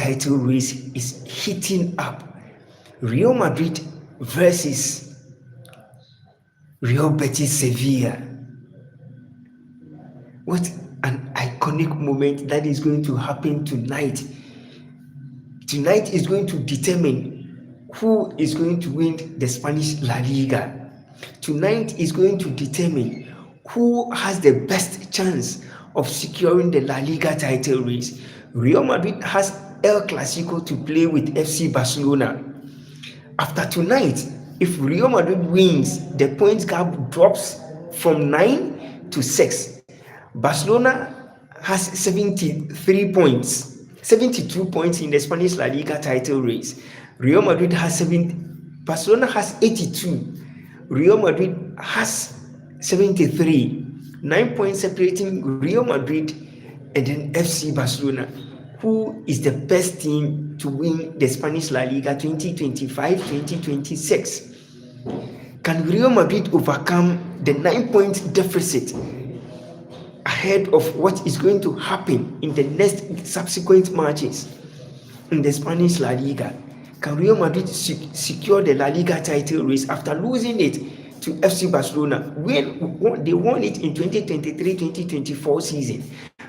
title race is heating up. Real Madrid versus Real Betis Sevilla. What an iconic moment that is going to happen tonight. Tonight is going to determine who is going to win the Spanish La Liga. Tonight is going to determine who has the best chance of securing the La Liga title race. Real Madrid has El Clasico to play with FC Barcelona. After tonight, if Real Madrid wins, the points gap drops from 9 to 6. Barcelona has 73 points, 72 points in the Spanish La Liga title race. Real Madrid has Barcelona has 82. Real Madrid has 73. 9 points separating Real Madrid and then FC Barcelona. Who is the best team to win the Spanish La Liga 2025-2026? Can Real Madrid overcome the 9-point deficit ahead of what is going to happen in the next subsequent matches in the Spanish La Liga? Can Real Madrid secure the La Liga title race after losing it to FC Barcelona when they won it in 2023-2024 season?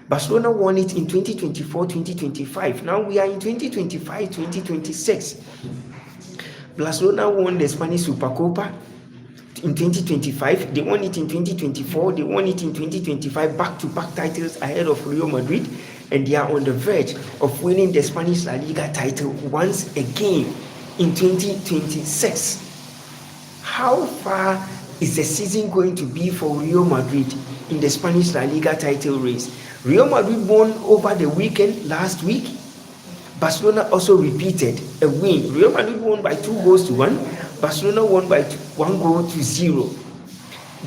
Barcelona won it in 2024-2025. Now we are in 2025-2026. Barcelona won the Spanish Supercopa in 2025. They won it in 2024. They won it in 2025. Back-to-back titles ahead of Real Madrid. And they are on the verge of winning the Spanish La Liga title once again in 2026. How far is the season going to be for Real Madrid in the Spanish La Liga title race? Real Madrid won over the weekend last week. Barcelona also repeated a win. Real Madrid won by 2-1. Barcelona won by 1-0.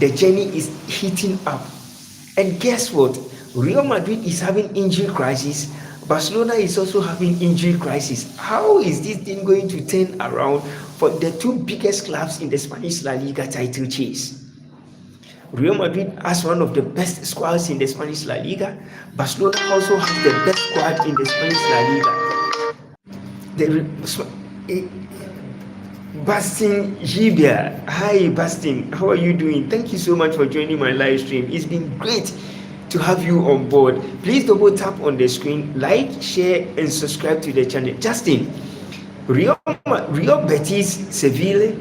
The journey is heating up. And guess what? Real Madrid is having injury crisis. Barcelona is also having injury crisis. How is this thing going to turn around for the two biggest clubs in the Spanish La Liga title chase? Real Madrid has one of the best squads in the Spanish La Liga. Barcelona also has the best squad in the Spanish La Liga. Bastin Gibia. Hi Bastin, how are you doing? Thank you so much for joining my live stream. It's been great to have you on board. Please double tap on the screen, like, share, and subscribe to the channel. Justin, Real Betis Sevilla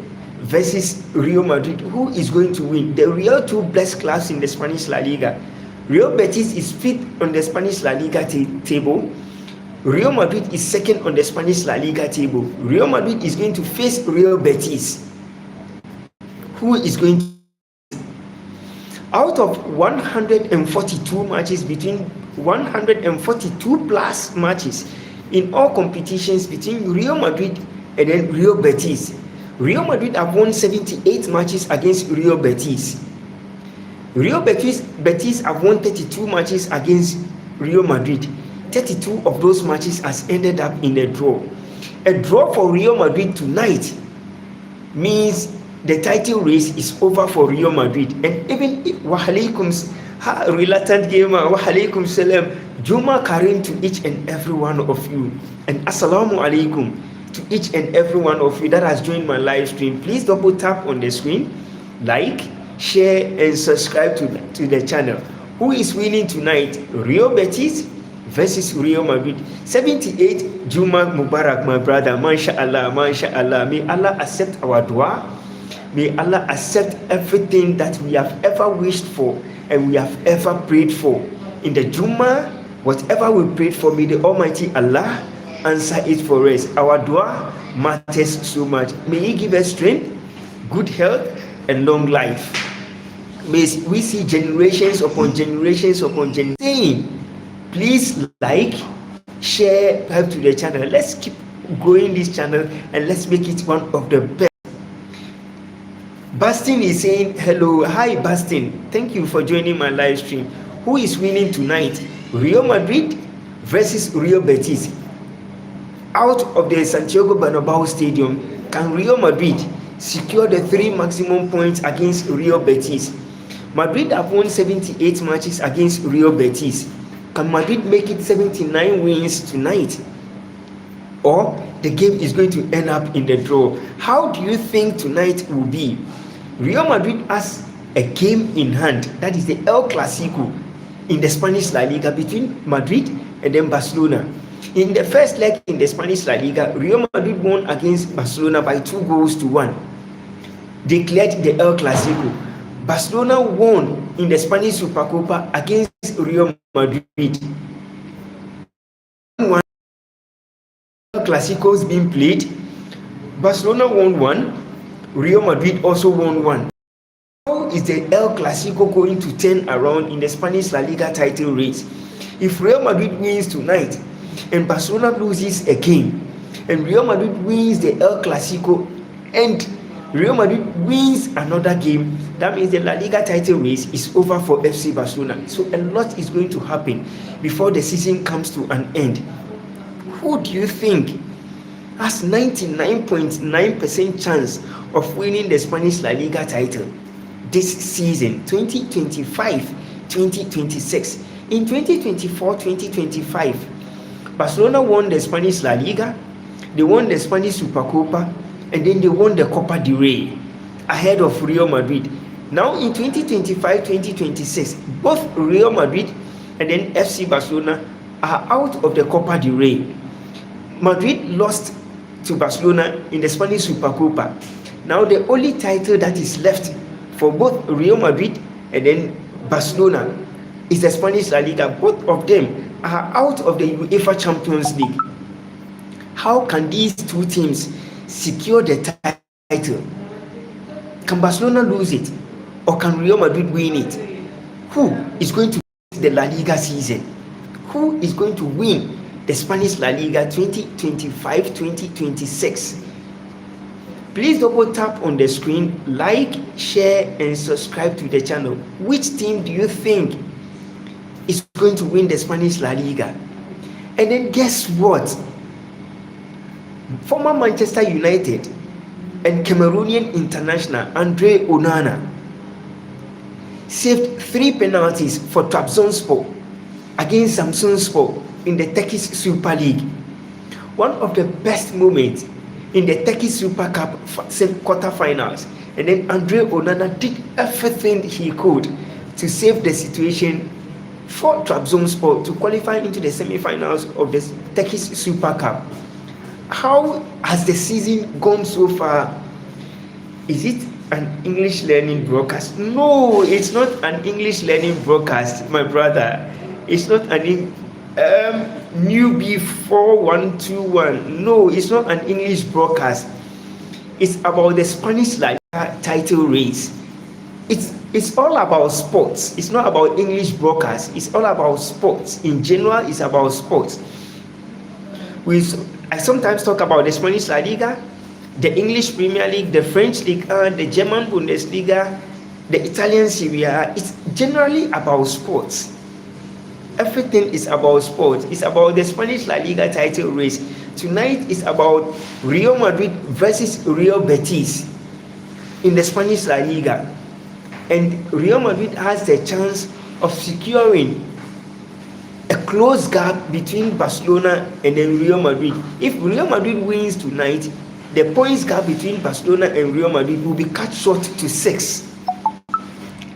versus Real Madrid. Who is going to win? The real two best clubs in the Spanish La Liga. Real Betis is fifth on the Spanish La Liga table. Real Madrid is second on the Spanish La Liga table. Real Madrid is going to face Real Betis. Who is going to? Out of 142 matches, between 142 plus matches in all competitions between Real Madrid and then Real Betis, Real Madrid have won 78 matches against Real Betis. Real Betis have won 32 matches against Real Madrid. 32 of those matches has ended up in a draw. A draw for Real Madrid tonight means the title race is over for Real Madrid. And even if reluctant gamer, Waalaikum Salam, Juma Karim to each and every one of you, and Assalamu Alaikum to each and every one of you that has joined my live stream. Please double tap on the screen, like, share, and subscribe to the channel. Who is winning tonight? Real Betis versus Real Madrid. 78 Juma Mubarak, my brother. MashaAllah, MashaAllah. May Allah accept our dua. May Allah accept everything that we have ever wished for and we have ever prayed for. In the Juma, whatever we prayed for, may the Almighty Allah answer it for us. Our dua matters so much. May He give us strength, good health, and long life. May we see generations upon generations upon generations. Please like, share, help to the channel. Let's keep growing this channel and let's make it one of the best. Bastin is saying hello. Hi Bastin, thank you for joining my live stream. Who is winning tonight? Real Madrid versus Real Betis. Out of the Santiago Bernabeu Stadium, can Real Madrid secure the 3 maximum points against Real Betis? Madrid have won 78 matches against Real Betis. Can Madrid make it 79 wins tonight? or the game is going to end up in the draw. How do you think tonight will be? Real Madrid has a game in hand, that is the El Clasico in the Spanish La Liga between Madrid and then Barcelona. In the first leg in the Spanish La Liga, Real Madrid won against Barcelona by 2-1. They cleared the El Clasico. Barcelona won in the Spanish Supercopa against Real Madrid. El Clasicos being played, Barcelona won 1, Real Madrid also won 1. How is the El Clasico going to turn around in the Spanish La Liga title race? If Real Madrid wins tonight and Barcelona loses a game, and Real Madrid wins the El Clasico and Real Madrid wins another game, that means the La Liga title race is over for FC Barcelona. So a lot is going to happen before the season comes to an end. Who do you think has 99.9% chance of winning the Spanish La Liga title this season, 2025-2026? In 2024-2025, Barcelona won the Spanish La Liga, they won the Spanish Supercopa, and then they won the Copa del Rey ahead of Real Madrid. Now in 2025-2026, both Real Madrid and then FC Barcelona are out of the Copa del Rey. Madrid lost to Barcelona in the Spanish Supercopa. Now the only title that is left for both Real Madrid and then Barcelona is the Spanish La Liga. Both of them are out of the UEFA Champions League. How can these two teams secure the title? Can Barcelona lose it, or can Real Madrid win it? Who is going to win the La Liga season? Who is going to win the Spanish La Liga 2025-2026? Please double tap on the screen, like, share, and subscribe to the channel. Which team do you think is going to win the Spanish La Liga? And then guess what? Former Manchester United and Cameroonian international Andre Onana saved 3 penalties for Trabzonspor against Samsunspor in the Turkish Super League. One of the best moments in the Turkish Super Cup quarterfinals. And then Andre Onana did everything he could to save the situation for Trabzonspor to qualify into the semi-finals of the Turkish Super Cup. How has the season gone so far? Is it an English learning broadcast? No, it's not an English learning broadcast, my brother. It's not an newbie 4121. No, it's not an English broadcast. It's about the Spanish La Liga title race. It's all about sports. It's not about English broadcast. It's all about sports. In general, it's about sports. I sometimes talk about the Spanish La Liga, the English Premier League, the French Liga, the German Bundesliga, the Italian Serie A. It's generally about sports. Everything is about sports. It's about the Spanish La Liga title race. Tonight is about Real Madrid versus Real Bertis in the Spanish La Liga. And Real Madrid has the chance of securing a close gap between Barcelona and then Real Madrid. If Real Madrid wins tonight, the points gap between Barcelona and Real Madrid will be cut short to 6.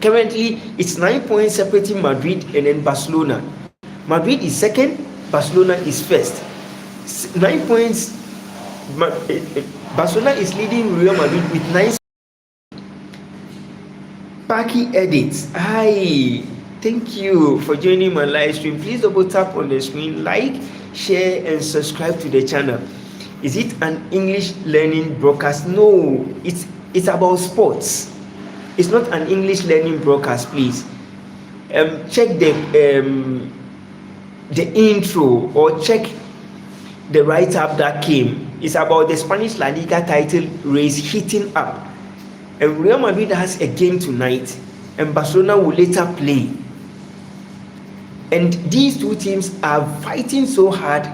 Currently, it's 9 points separating Madrid and then Barcelona. Madrid is second, Barcelona is first. 9 points. Barcelona is leading Real Madrid with 9. Paki edits. Hi. Thank you for joining my live stream. Please double tap on the screen, like, share, and subscribe to the channel. Is it an English learning broadcast? No, it's about sports. It's not an English learning broadcast, please. Check the intro or check the write-up that came. It's about the Spanish La Liga title race heating up. And Real Madrid has a game tonight, and Barcelona will later play. And these two teams are fighting so hard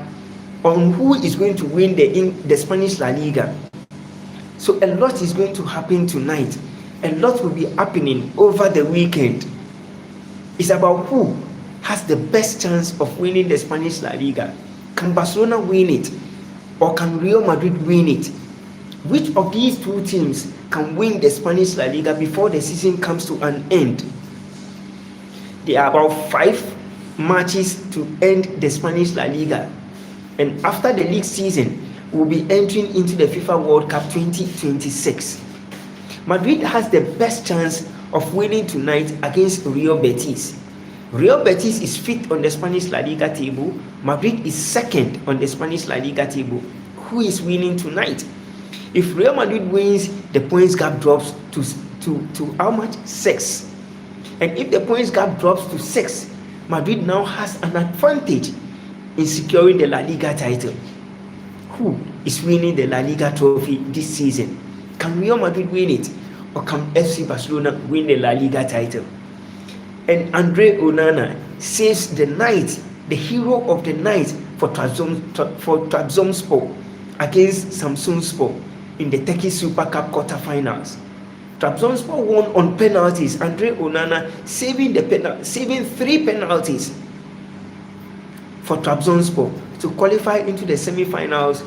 on who is going to win the Spanish La Liga. So a lot is going to happen tonight. A lot will be happening over the weekend. It's about who has the best chance of winning the Spanish La Liga. Can Barcelona win it? or can Real Madrid win it? Which of these two teams can win the Spanish La Liga before the season comes to an end? There are about 5 matches to end the Spanish La Liga, and after the league season, we'll be entering into the FIFA World Cup 2026. Madrid has the best chance of winning tonight against Real Betis. Real Betis is 5th on the Spanish La Liga table. Madrid is 2nd on the Spanish La Liga table. Who is winning tonight? If Real Madrid wins, the points gap drops to how much? 6. And if the points gap drops to 6, Madrid now has an advantage in securing the La Liga title. Who is winning the La Liga trophy this season? Can Real Madrid win it, or can FC Barcelona win the La Liga title? And Andre Onana saves the night, the hero of the night for Trabzonspor against Samsunspor in the Turkish Super Cup quarterfinals. Trabzonspor won on penalties. Andre Onana saving 3 penalties for Trabzonspor to qualify into the semi-finals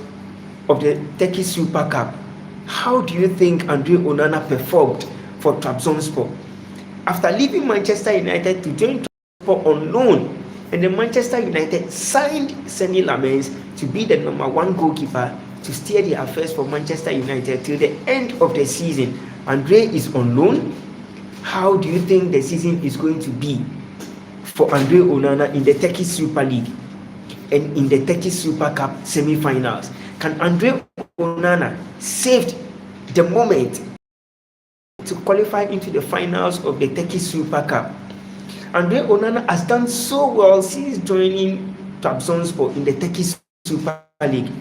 of the Turkish Super Cup. How do you think Andre Onana performed for Trabzonspor? After leaving Manchester United to join Trabzonspor on loan, and then Manchester United signed Seny Lamens to be the number 1 goalkeeper to steer the affairs for Manchester United till the end of the season. Andre is on loan. How do you think the season is going to be for Andre Onana in the Turkish Super League and in the Turkish Super Cup semi-finals? Can Andre Onana save the moment to qualify into the finals of the Turkish Super Cup? Andre Onana has done so well since joining Trabzonspor in the Turkish Super League.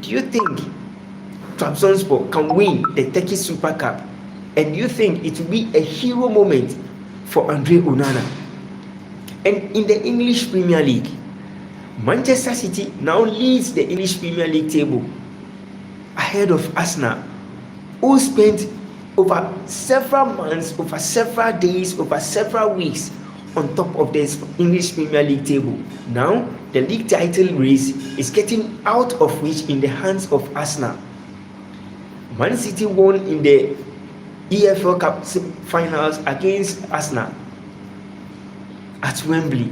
Do you think Trabzonspor can win the Turkish Super Cup? And do you think it will be a hero moment for Andre Onana? And in the English Premier League, Manchester City now leads the English Premier League table ahead of Arsenal, who spent over several months, over several days, over several weeks on top of the English Premier League table. Now, the league title race is getting out of reach in the hands of Arsenal. Man City won in the EFL Cup finals against Arsenal at Wembley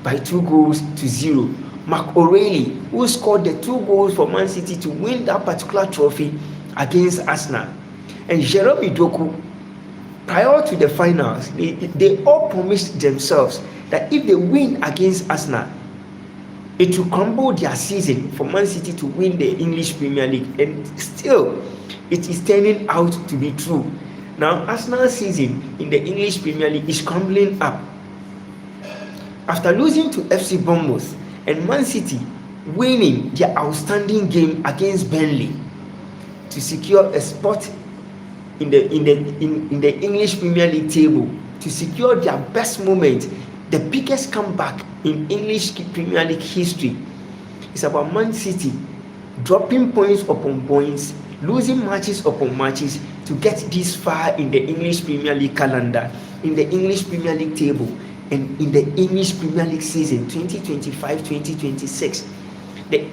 by 2-0. Mark O'Reilly, who scored the 2 goals for Man City to win that particular trophy against Arsenal, and Jerome Doku, prior to the finals, they all promised themselves that if they win against Arsenal, it will crumble their season for Man City to win the English Premier League. And still, it is turning out to be true. Now, Arsenal's season in the English Premier League is crumbling up. After losing to FC Bournemouth and Man City winning their outstanding game against Burnley to secure a spot in the English Premier League table, to secure their best moment, the biggest comeback in English Premier League history. It's about Man City dropping points upon points, losing matches upon matches to get this far in the English Premier League calendar, in the English Premier League table, and in the English Premier League season 2025-2026. The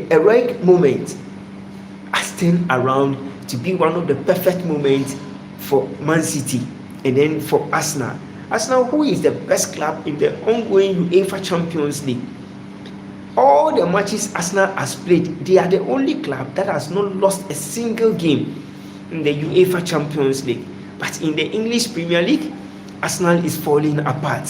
heroic moment has turned around to be one of the perfect moments for Man City and then for Arsenal. Arsenal, who is the best club in the ongoing UEFA Champions League. All the matches Arsenal has played, they are the only club that has not lost a single game in the UEFA Champions League. But in the English Premier League, Arsenal is falling apart.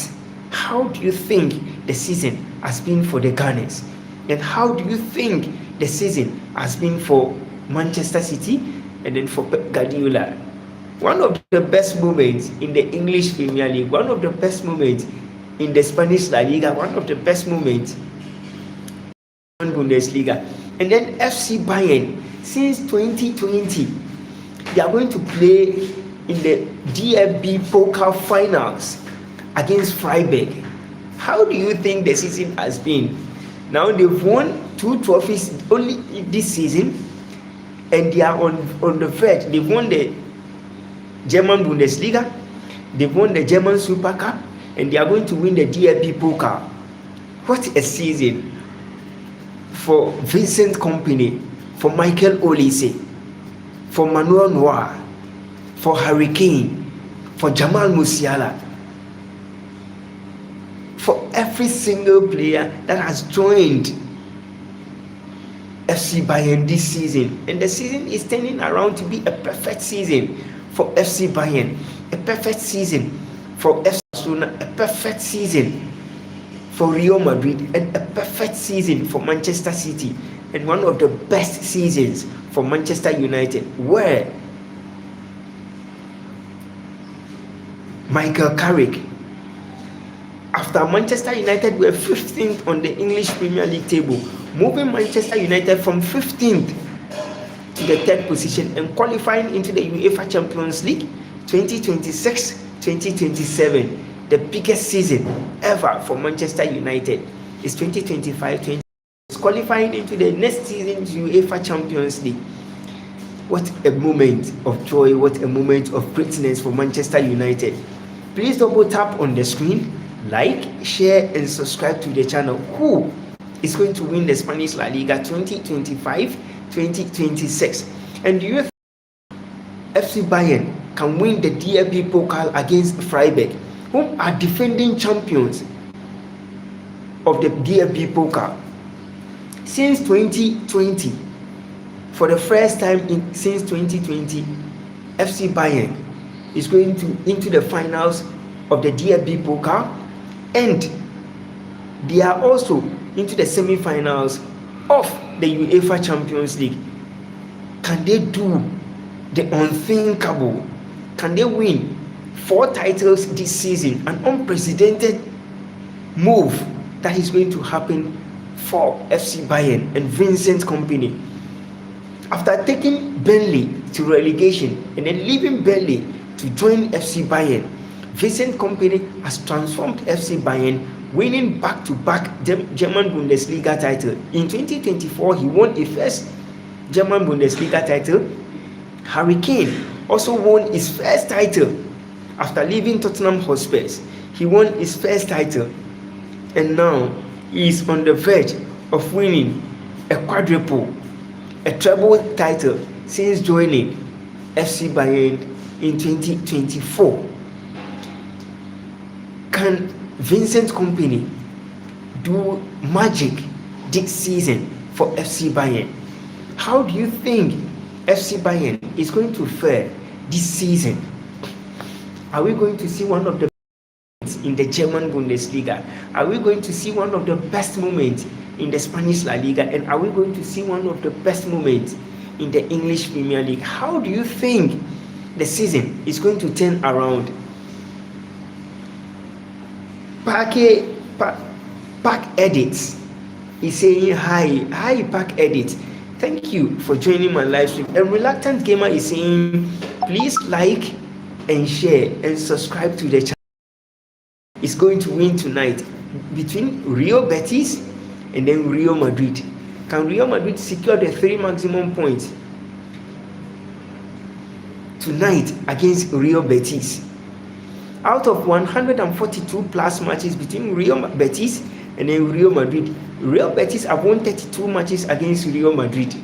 How do you think the season has been for the Gunners? And how do you think the season has been for Manchester City and then for Pep Guardiola? One of the best moments in the English Premier League, one of the best moments in the Spanish La Liga, one of the best moments in Bundesliga. And then FC Bayern, since 2020, they are going to play in the DFB Pokal finals against Freiburg. How do you think the season has been? Now they've won 2 trophies only this season, and they are on the verge. They've won the German Bundesliga, they've won the German Super Cup, and they are going to win the DFB Pokal. What a season for Vincent Kompany, for Michael Olise, for Manuel Noir, for Hurricane, for Jamal Musiala, for every single player that has joined FC Bayern this season. And the season is turning around to be a perfect season for FC Bayern, a perfect season for FC Barcelona, a perfect season for Real Madrid, and a perfect season for Manchester City, and one of the best seasons for Manchester United, where Michael Carrick, after Manchester United were 15th on the English Premier League table, moving Manchester United from 15th to the 3rd position and qualifying into the UEFA Champions League 2026-2027. The biggest season ever for Manchester United is 2025-2026, qualifying into the next season's UEFA Champions League. What a moment of joy, what a moment of greatness for Manchester United. Please double tap on the screen, like, share, and subscribe to the channel. Who is going to win the Spanish La Liga 2025-2026? And do you think FC Bayern can win the DFB Pokal against Freiburg, who are defending champions of the DFB Pokal since 2020? For the first time since 2020, FC Bayern is going into the finals of the DFB Pokal, and they are also into the semi-finals of the UEFA Champions League. Can they do the unthinkable? Can they win 4 titles this season? An unprecedented move that is going to happen for FC Bayern and Vincent Kompany. After taking Burnley to relegation and then leaving Burnley to join FC Bayern, Vincent Kompany has transformed FC Bayern, winning back-to-back German Bundesliga title. In 2024, he won a first German Bundesliga title. Hurricane also won his first title after leaving Tottenham Hotspur. He won his first title, and now he is on the verge of winning a quadruple, a treble title since joining FC Bayern in 2024. Can Vincent Kompany do magic this season for FC Bayern? How do you think FC Bayern is going to fare this season? Are we going to see one of the best in the German Bundesliga? Are we going to see one of the best moments in the Spanish La Liga? And are we going to see one of the best moments in the English Premier League? How do you think the season is going to turn around? Park Edits is saying hi Park Edit. Thank you for joining my live stream. And Reluctant Gamer is saying please like and share and subscribe to the channel. It's going to win tonight between Real Bertis and then Real Madrid. Can Real Madrid secure the 3 maximum points tonight against Real Bertis? Out of 142 plus matches between Real Betis and then Real Madrid, Real Betis have won 32 matches against Real Madrid,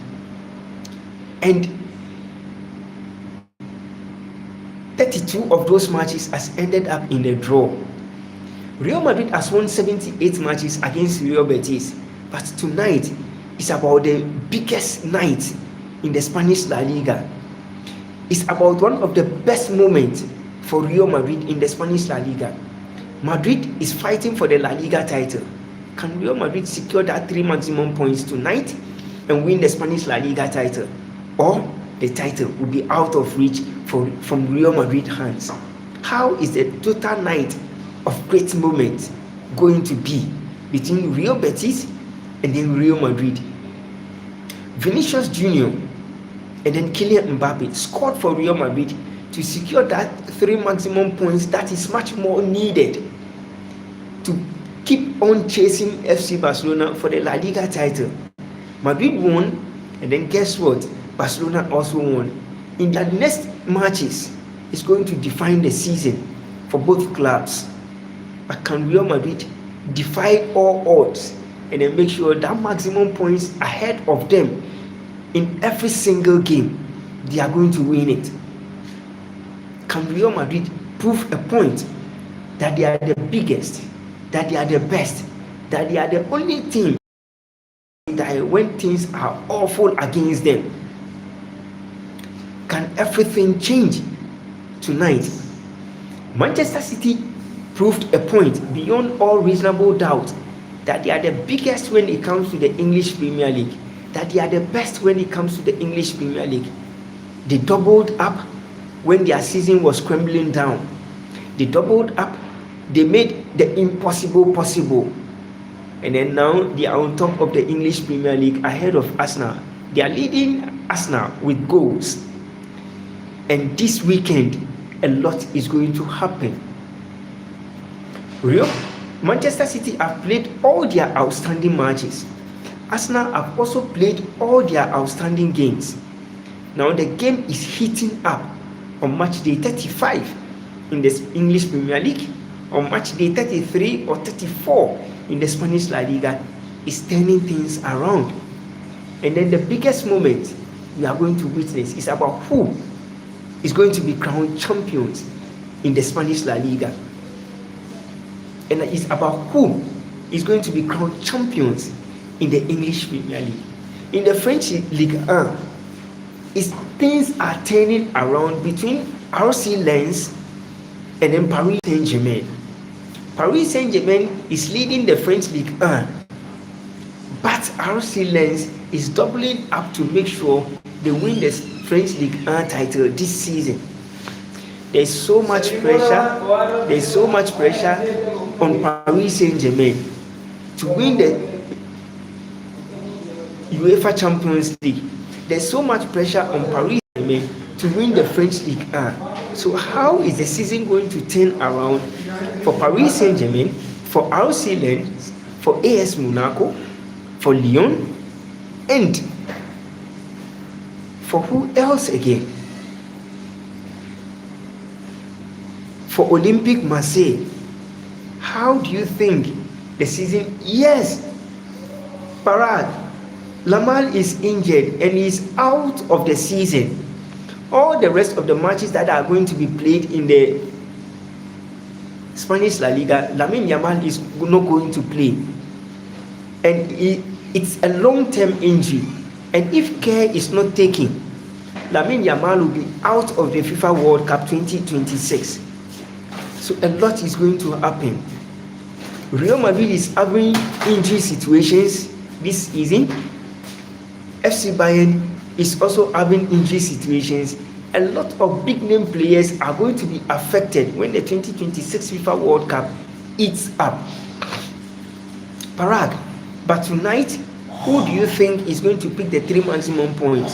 and 32 of those matches has ended up in a draw. Real Madrid has won 78 matches against Real Betis, but tonight is about the biggest night in the Spanish La Liga. It's about one of the best moments for Real Madrid in the Spanish La Liga. Madrid is fighting for the La Liga title. Can Real Madrid secure that 3 maximum points tonight and win the Spanish La Liga title? Or the title will be out of reach from Real Madrid hands? How is the total night of great moments going to be between Real Betis and then Real Madrid? Vinicius Junior and then Kylian Mbappe scored for Real Madrid to secure that 3 maximum points that is much more needed to keep on chasing FC Barcelona for the La Liga title. Madrid won, and then guess what? Barcelona also won. In the next matches, it's going to define the season for both clubs. But can Real Madrid defy all odds and then make sure that maximum points ahead of them in every single game, they are going to win it. Can Real Madrid prove a point that they are the biggest, that they are the best, that they are the only team that when things are awful against them, can everything change tonight? Manchester City proved a point beyond all reasonable doubt that they are the biggest when it comes to the English Premier League, that they are the best when it comes to the English Premier League. They doubled up when their season was crumbling down. They doubled up. They made the impossible possible. And then now they are on top of the English Premier League ahead of Arsenal. They are leading Arsenal with goals. And this weekend, a lot is going to happen. Manchester City have played all their outstanding matches. Arsenal have also played all their outstanding games. Now the game is heating up on match day 35 in the English Premier League, on match day 33 or 34 in the Spanish La Liga. Is turning things around. And then the biggest moment we are going to witness is about who is going to be crowned champions in the Spanish La Liga. And it's about who is going to be crowned champions in the English Premier League. In the French Liga 1, things are turning around between RC Lens and then Paris Saint-Germain. Paris Saint-Germain is leading the French Ligue 1, but RC Lens is doubling up to make sure they win the French Ligue 1 title this season. There's so much pressure. There's so much pressure on Paris Saint-Germain to win the UEFA Champions League. There's so much pressure on Paris Saint-Germain to win the French Ligue 1. So how is the season going to turn around for Paris Saint-Germain, for RC Lens, for AS Monaco, for Lyon, and for who else again? For Olympique Marseille. How do you think the season? Yes, Parag, Lamar is injured and is out of the season. All the rest of the matches that are going to be played in the Spanish La Liga, Lamine Yamal is not going to play. And it's a long-term injury. And if care is not taken, Lamine Yamal will be out of the FIFA World Cup 2026. So a lot is going to happen. Real Madrid is having injury situations this season. FC Bayern is also having injury situations. A lot of big name players are going to be affected when the 2026 FIFA World Cup eats up. Parag, but tonight, who do you think is going to pick the 3 maximum points?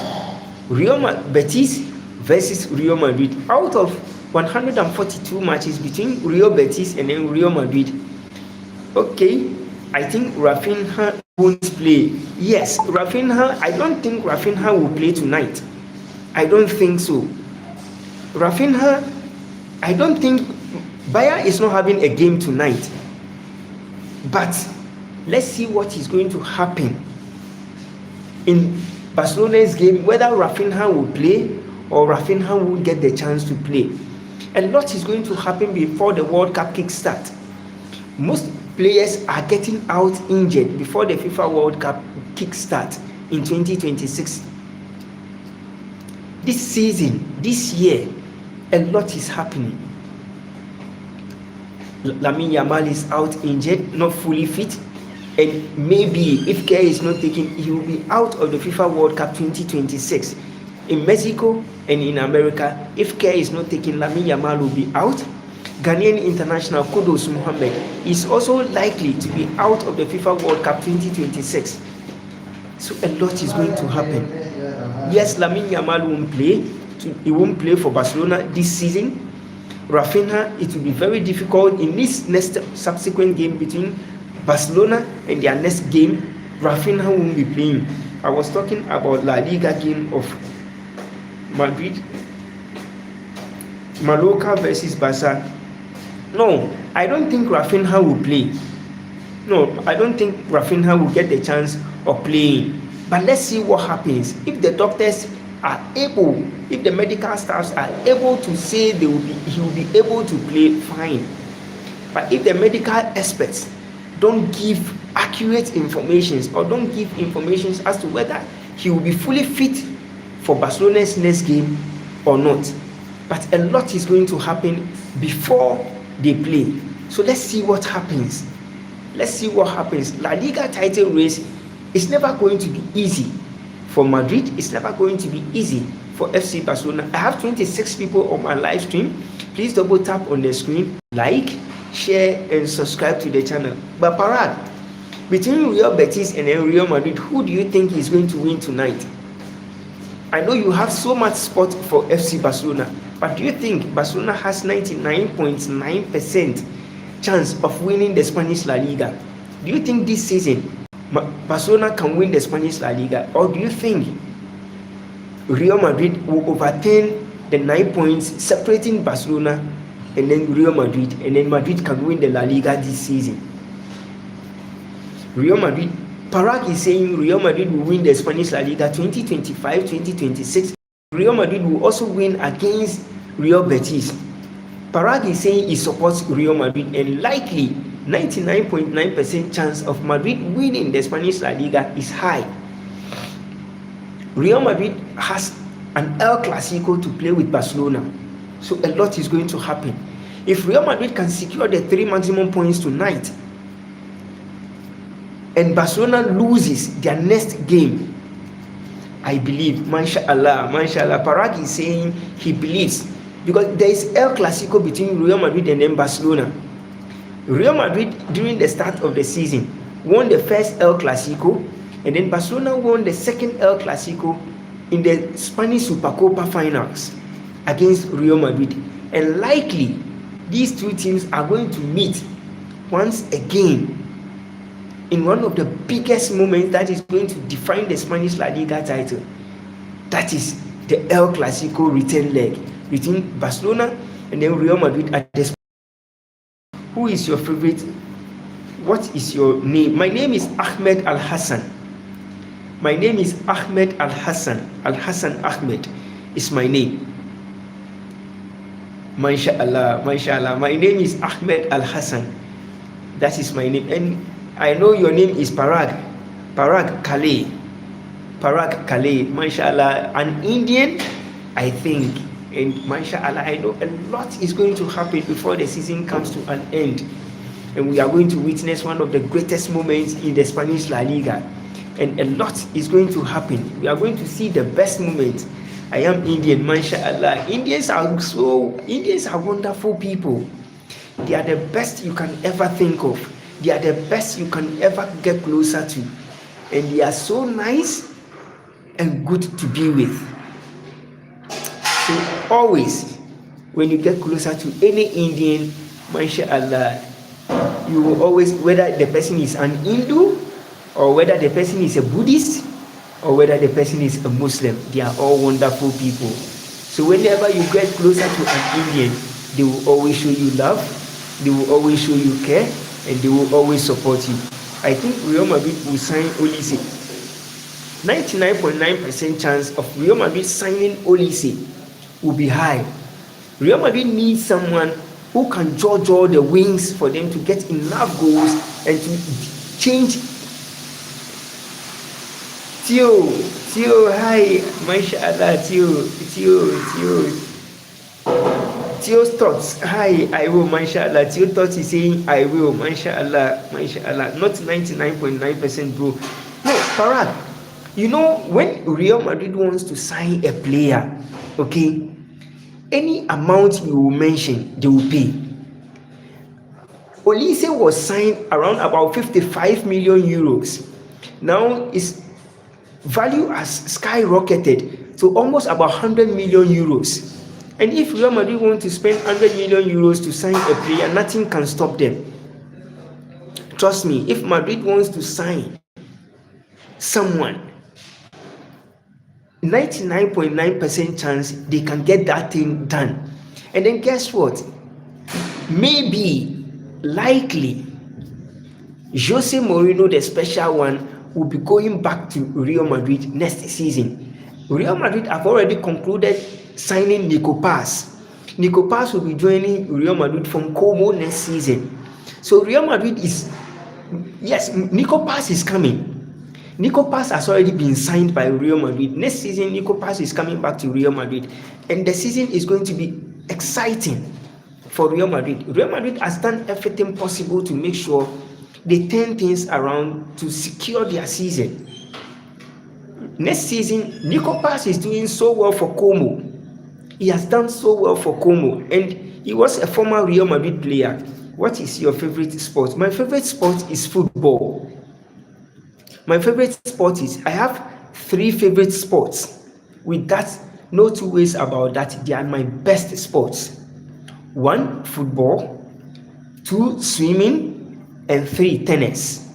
Bertis versus Real Madrid. Out of 142 matches between Real Betis and then Real Madrid, okay, I think Rafinha won't play. Yes, Rafinha, I don't think Rafinha will play tonight. I don't think so. Rafinha, I don't think Bayern is not having a game tonight. But let's see what is going to happen in Barcelona's game, whether Rafinha will play or Rafinha will get the chance to play. A lot is going to happen before the World Cup kickstart. Most players are getting out injured before the FIFA World Cup kickstart in 2026. This season, this year, a lot is happening. Lamine Yamal is out injured, not fully fit, and maybe if care is not taken, he will be out of the FIFA World Cup 2026. In Mexico and in America, if care is not taken, Lamine Yamal will be out. Ghanaian international Kudus Mohammed is also likely to be out of the FIFA World Cup 2026. So a lot is going to happen. Yes, Lamine Yamal won't play. He won't play for Barcelona this season. Rafinha, it will be very difficult in this next subsequent game between Barcelona and their next game. Rafinha won't be playing. I was talking about La Liga game of Madrid, Mallorca versus Barca. No, I don't think Rafinha will play. No, I don't think Rafinha will get the chance of playing. But let's see what happens. If the doctors are able, if the medical staffs are able to say he will be able to play, fine. But if the medical experts don't give accurate information or don't give information as to whether he will be fully fit for Barcelona's next game or not, but a lot is going to happen before they play. So let's see what happens. Let's see what happens. La Liga title race is never going to be easy for Madrid. It's never going to be easy for FC Barcelona. I have 26 people on my live stream. Please double tap on the screen, like, share, and subscribe to the channel. But Parag, between Real Betis and Real Madrid, who do you think is going to win tonight? I know you have so much support for FC Barcelona, but do you think Barcelona has 99.9% chance of winning the Spanish La Liga? Do you think this season Barcelona can win the Spanish La Liga, or do you think Real Madrid will overturn the 9 points separating Barcelona and then Real Madrid, and then Madrid can win the La Liga this season? Real Madrid, Parag is saying Real Madrid will win the Spanish La Liga 2025-2026. Real Madrid will also win against Real Betis. Parag is saying he supports Real Madrid, and likely 99.9% chance of Madrid winning the Spanish La Liga is high. Real Madrid has an El Clasico to play with Barcelona, so a lot is going to happen. If Real Madrid can secure the 3 maximum points tonight and Barcelona loses their next game, I believe, mashallah, Parag is saying he believes, because there is El Clasico between Real Madrid and then Barcelona. Real Madrid during the start of the season won the first El Clasico, and then Barcelona won the second El Clasico in the Spanish Supercopa finals against Real Madrid. And likely these two teams are going to meet once again in one of the biggest moments that is going to define the Spanish La Liga title. That is the El Clasico return leg between Barcelona and then Real Madrid at this. Who is your favorite? What is your name? My name is Ahmed Al Hassan. My name is Ahmed Al Hassan. Al Hassan Ahmed is my name. Mashallah, mashallah. My name is Ahmed Al Hassan. That is my name. And I know your name is Parag Kale. Parag Kale, mashallah. An Indian, I think. And mashallah, I know a lot is going to happen before the season comes to an end. And we are going to witness one of the greatest moments in the Spanish La Liga. And a lot is going to happen. We are going to see the best moments. I am Indian, mashallah. Indians are wonderful people. They are the best you can ever think of. They are the best you can ever get closer to. And they are so nice and good to be with. So always, when you get closer to any Indian, mashallah, you will always, whether the person is an Hindu, or whether the person is a Buddhist, or whether the person is a Muslim, they are all wonderful people. So whenever you get closer to an Indian, they will always show you love, they will always show you care, and they will always support you. I think Real Madrid will sign Olise. 99.9% chance of Real Madrid signing Olise will be high. Real Madrid needs someone who can jaw the wings for them to get enough goals and to change. Tio, hi, mashallah, Tio's thoughts, hi, I will, mashallah. Tio thoughts is saying, I will, mashallah, not 99.9%, bro. No, Parag, you know, when Real Madrid wants to sign a player, okay, any amount you will mention, they will pay. Olise was signed around about 55 million euros. Now its value has skyrocketed to almost about 100 million euros. And if Real Madrid want to spend 100 million euros to sign a player, nothing can stop them. Trust me, if Madrid wants to sign someone, 99.9% chance they can get that thing done. And then guess what? Maybe, likely, Jose Mourinho, the special one, will be going back to Real Madrid next season. Real Madrid have already concluded signing Nico Paz. Nico Paz will be joining Real Madrid from Como next season. So Real Madrid is, yes, Nico Paz is coming. Nico Paz has already been signed by Real Madrid. Next season, Nico Paz is coming back to Real Madrid. And the season is going to be exciting for Real Madrid. Real Madrid has done everything possible to make sure they turn things around to secure their season. Next season, Nico Paz is doing so well for Como. He has done so well for Como, and he was a former Real Madrid player. What is your favorite sport? My favorite sport is football. My favorite sport is, I have 3 favorite sports. With that, no two ways about that. They are my best sports. 1, football. 2, swimming. And 3, tennis.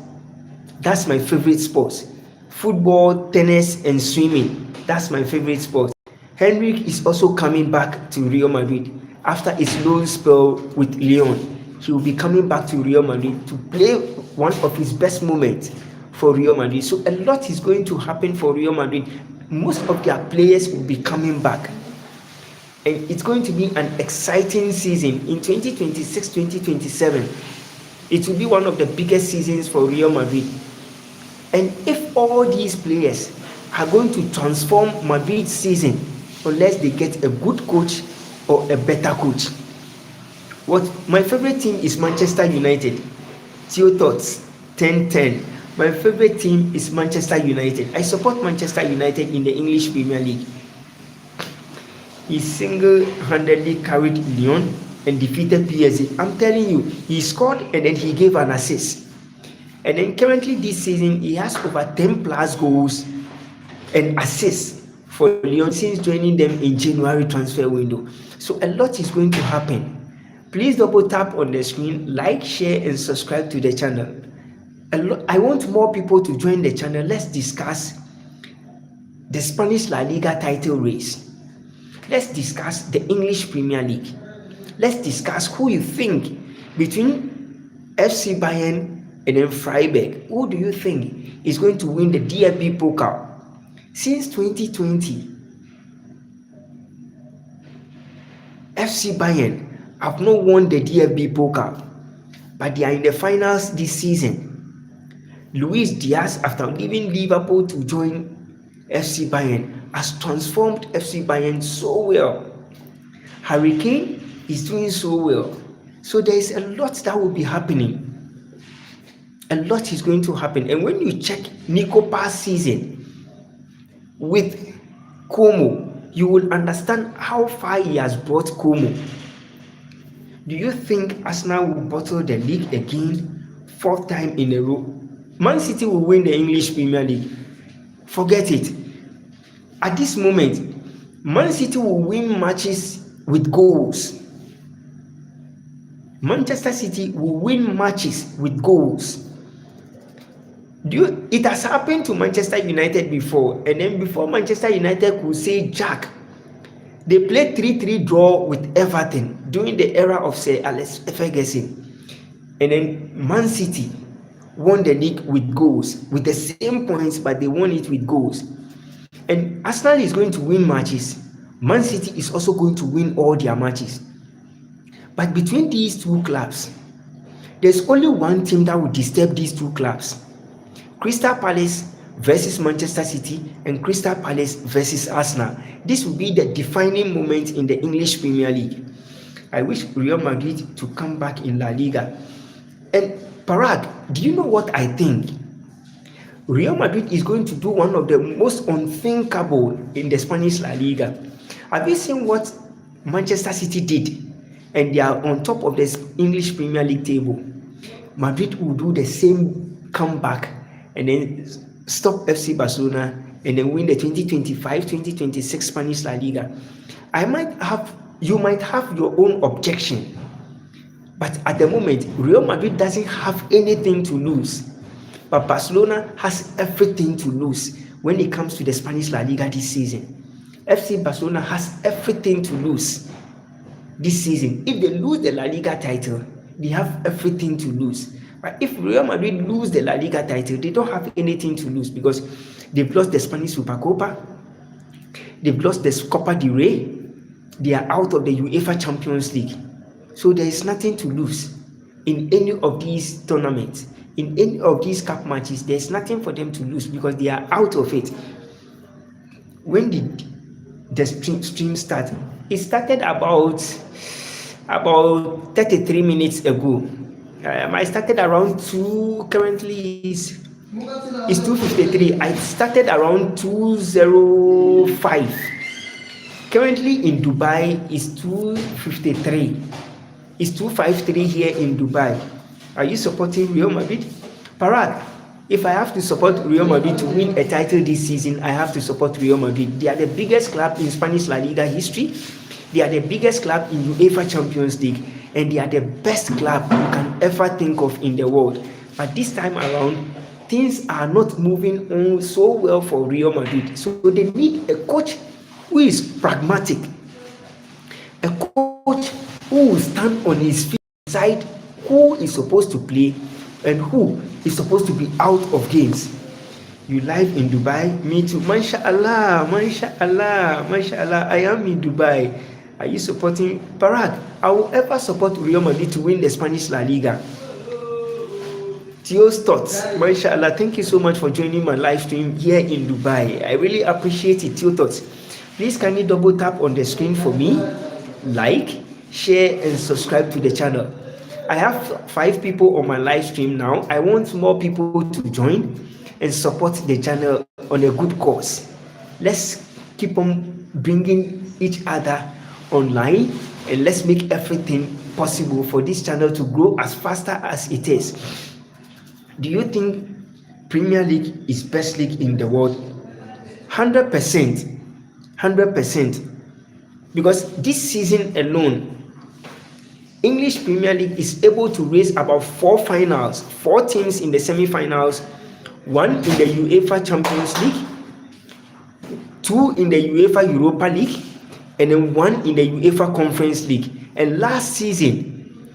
That's my favorite sports. Football, tennis, and swimming. That's my favorite sport. Henrik is also coming back to Real Madrid after his loan spell with Lyon. He will be coming back to Real Madrid to play one of his best moments for Real Madrid. So a lot is going to happen for Real Madrid. Most of their players will be coming back. And it's going to be an exciting season in 2026-2027. It will be one of the biggest seasons for Real Madrid. And if all these players are going to transform Madrid's season, unless they get a good coach or a better coach. What my favorite team is Manchester United. Theo thoughts 10-10. My favorite team is Manchester United. I support Manchester United in the English Premier League. He single-handedly carried Lyon and defeated PSG. I'm telling you, he scored and then he gave an assist. And then currently this season, he has over 10 plus goals and assists for Lyon since joining them in January transfer window. So a lot is going to happen. Please double tap on the screen, like, share, and subscribe to the channel. I want more people to join the channel. Let's discuss the Spanish La Liga title race. Let's discuss the English Premier League. Let's discuss who you think between FC Bayern and then Freiburg. Who do you think is going to win the DFB Pokal? Since 2020, FC Bayern have not won the DFB Pokal, but they are in the finals this season. Luis Diaz, after leaving Liverpool to join FC Bayern, has transformed FC Bayern so well. Harry Kane is doing so well. So there is a lot that will be happening. A lot is going to happen. And when you check Nico Paz season with Como, you will understand how far he has brought Como. Do you think Arsenal will bottle the league again, 4th time in a row? Man City will win the English Premier League. Forget it. At this moment, Man City will win matches with goals. Manchester City will win matches with goals. It has happened to Manchester United before, and then before Manchester United could say Jack, they played 3-3 draw with Everton during the era of Sir Alex Ferguson, and then Man City won the league with goals, with the same points, but they won it with goals. And Arsenal is going to win matches. Man City is also going to win all their matches. But between these two clubs, there's only one team that will disturb these two clubs. Crystal Palace versus Manchester City and Crystal Palace versus Arsenal. This will be the defining moment in the English Premier League. I wish Real Madrid to come back in La Liga. And Parag, do you know what I think? Real Madrid is going to do one of the most unthinkable in the Spanish La Liga. Have you seen what Manchester City did? And they are on top of the English Premier League table. Madrid will do the same comeback and then stop FC Barcelona and then win the 2025-2026 Spanish La Liga. You might have your own objection, but at the moment, Real Madrid doesn't have anything to lose. But Barcelona has everything to lose when it comes to the Spanish La Liga this season. FC Barcelona has everything to lose this season. If they lose the La Liga title, they have everything to lose. But if Real Madrid lose the La Liga title, they don't have anything to lose because they've lost the Spanish Supercopa, they've lost the Copa del Rey, they are out of the UEFA Champions League. So there is nothing to lose in any of these tournaments, in any of these cup matches. There's nothing for them to lose because they are out of it. When did the stream start? It started about 33 minutes ago. I started around 2. Currently is 2:53. I started around 2:05. Currently in Dubai is 2:53. It's 2:53 here in Dubai. Are you supporting Real Madrid? Parag, if I have to support Real Madrid to win a title this season, I have to support Real Madrid. They are the biggest club in Spanish La Liga history. They are the biggest club in UEFA Champions League. And they are the best club you can ever think of in the world. But this time around, things are not moving on so well for Real Madrid. So they need a coach who is pragmatic. A coach who will stand on his feet, decide who is supposed to play and who is supposed to be out of games. You live in Dubai? Me too. MashaAllah, MashaAllah, MashaAllah. I am in Dubai. Are you supporting Parag? I will ever support Real Madrid to win the Spanish La Liga. Theo's thoughts. MashaAllah. Thank you so much for joining my live stream here in Dubai. I really appreciate it. Theo thoughts. Please kindly double tap on the screen for me. Like, share, and subscribe to the channel. I have 5 people on my live stream now. I want more people to join and support the channel on a good cause. Let's keep on bringing each other online and let's make everything possible for this channel to grow as faster as it is. Do you think Premier League is best league in the world? 100%. 100%. Because this season alone, English Premier League is able to raise about 4 finals, 4 teams in the semi-finals, 1 in the UEFA Champions League, 2 in the UEFA Europa League, and then 1 in the UEFA Conference League. And last season,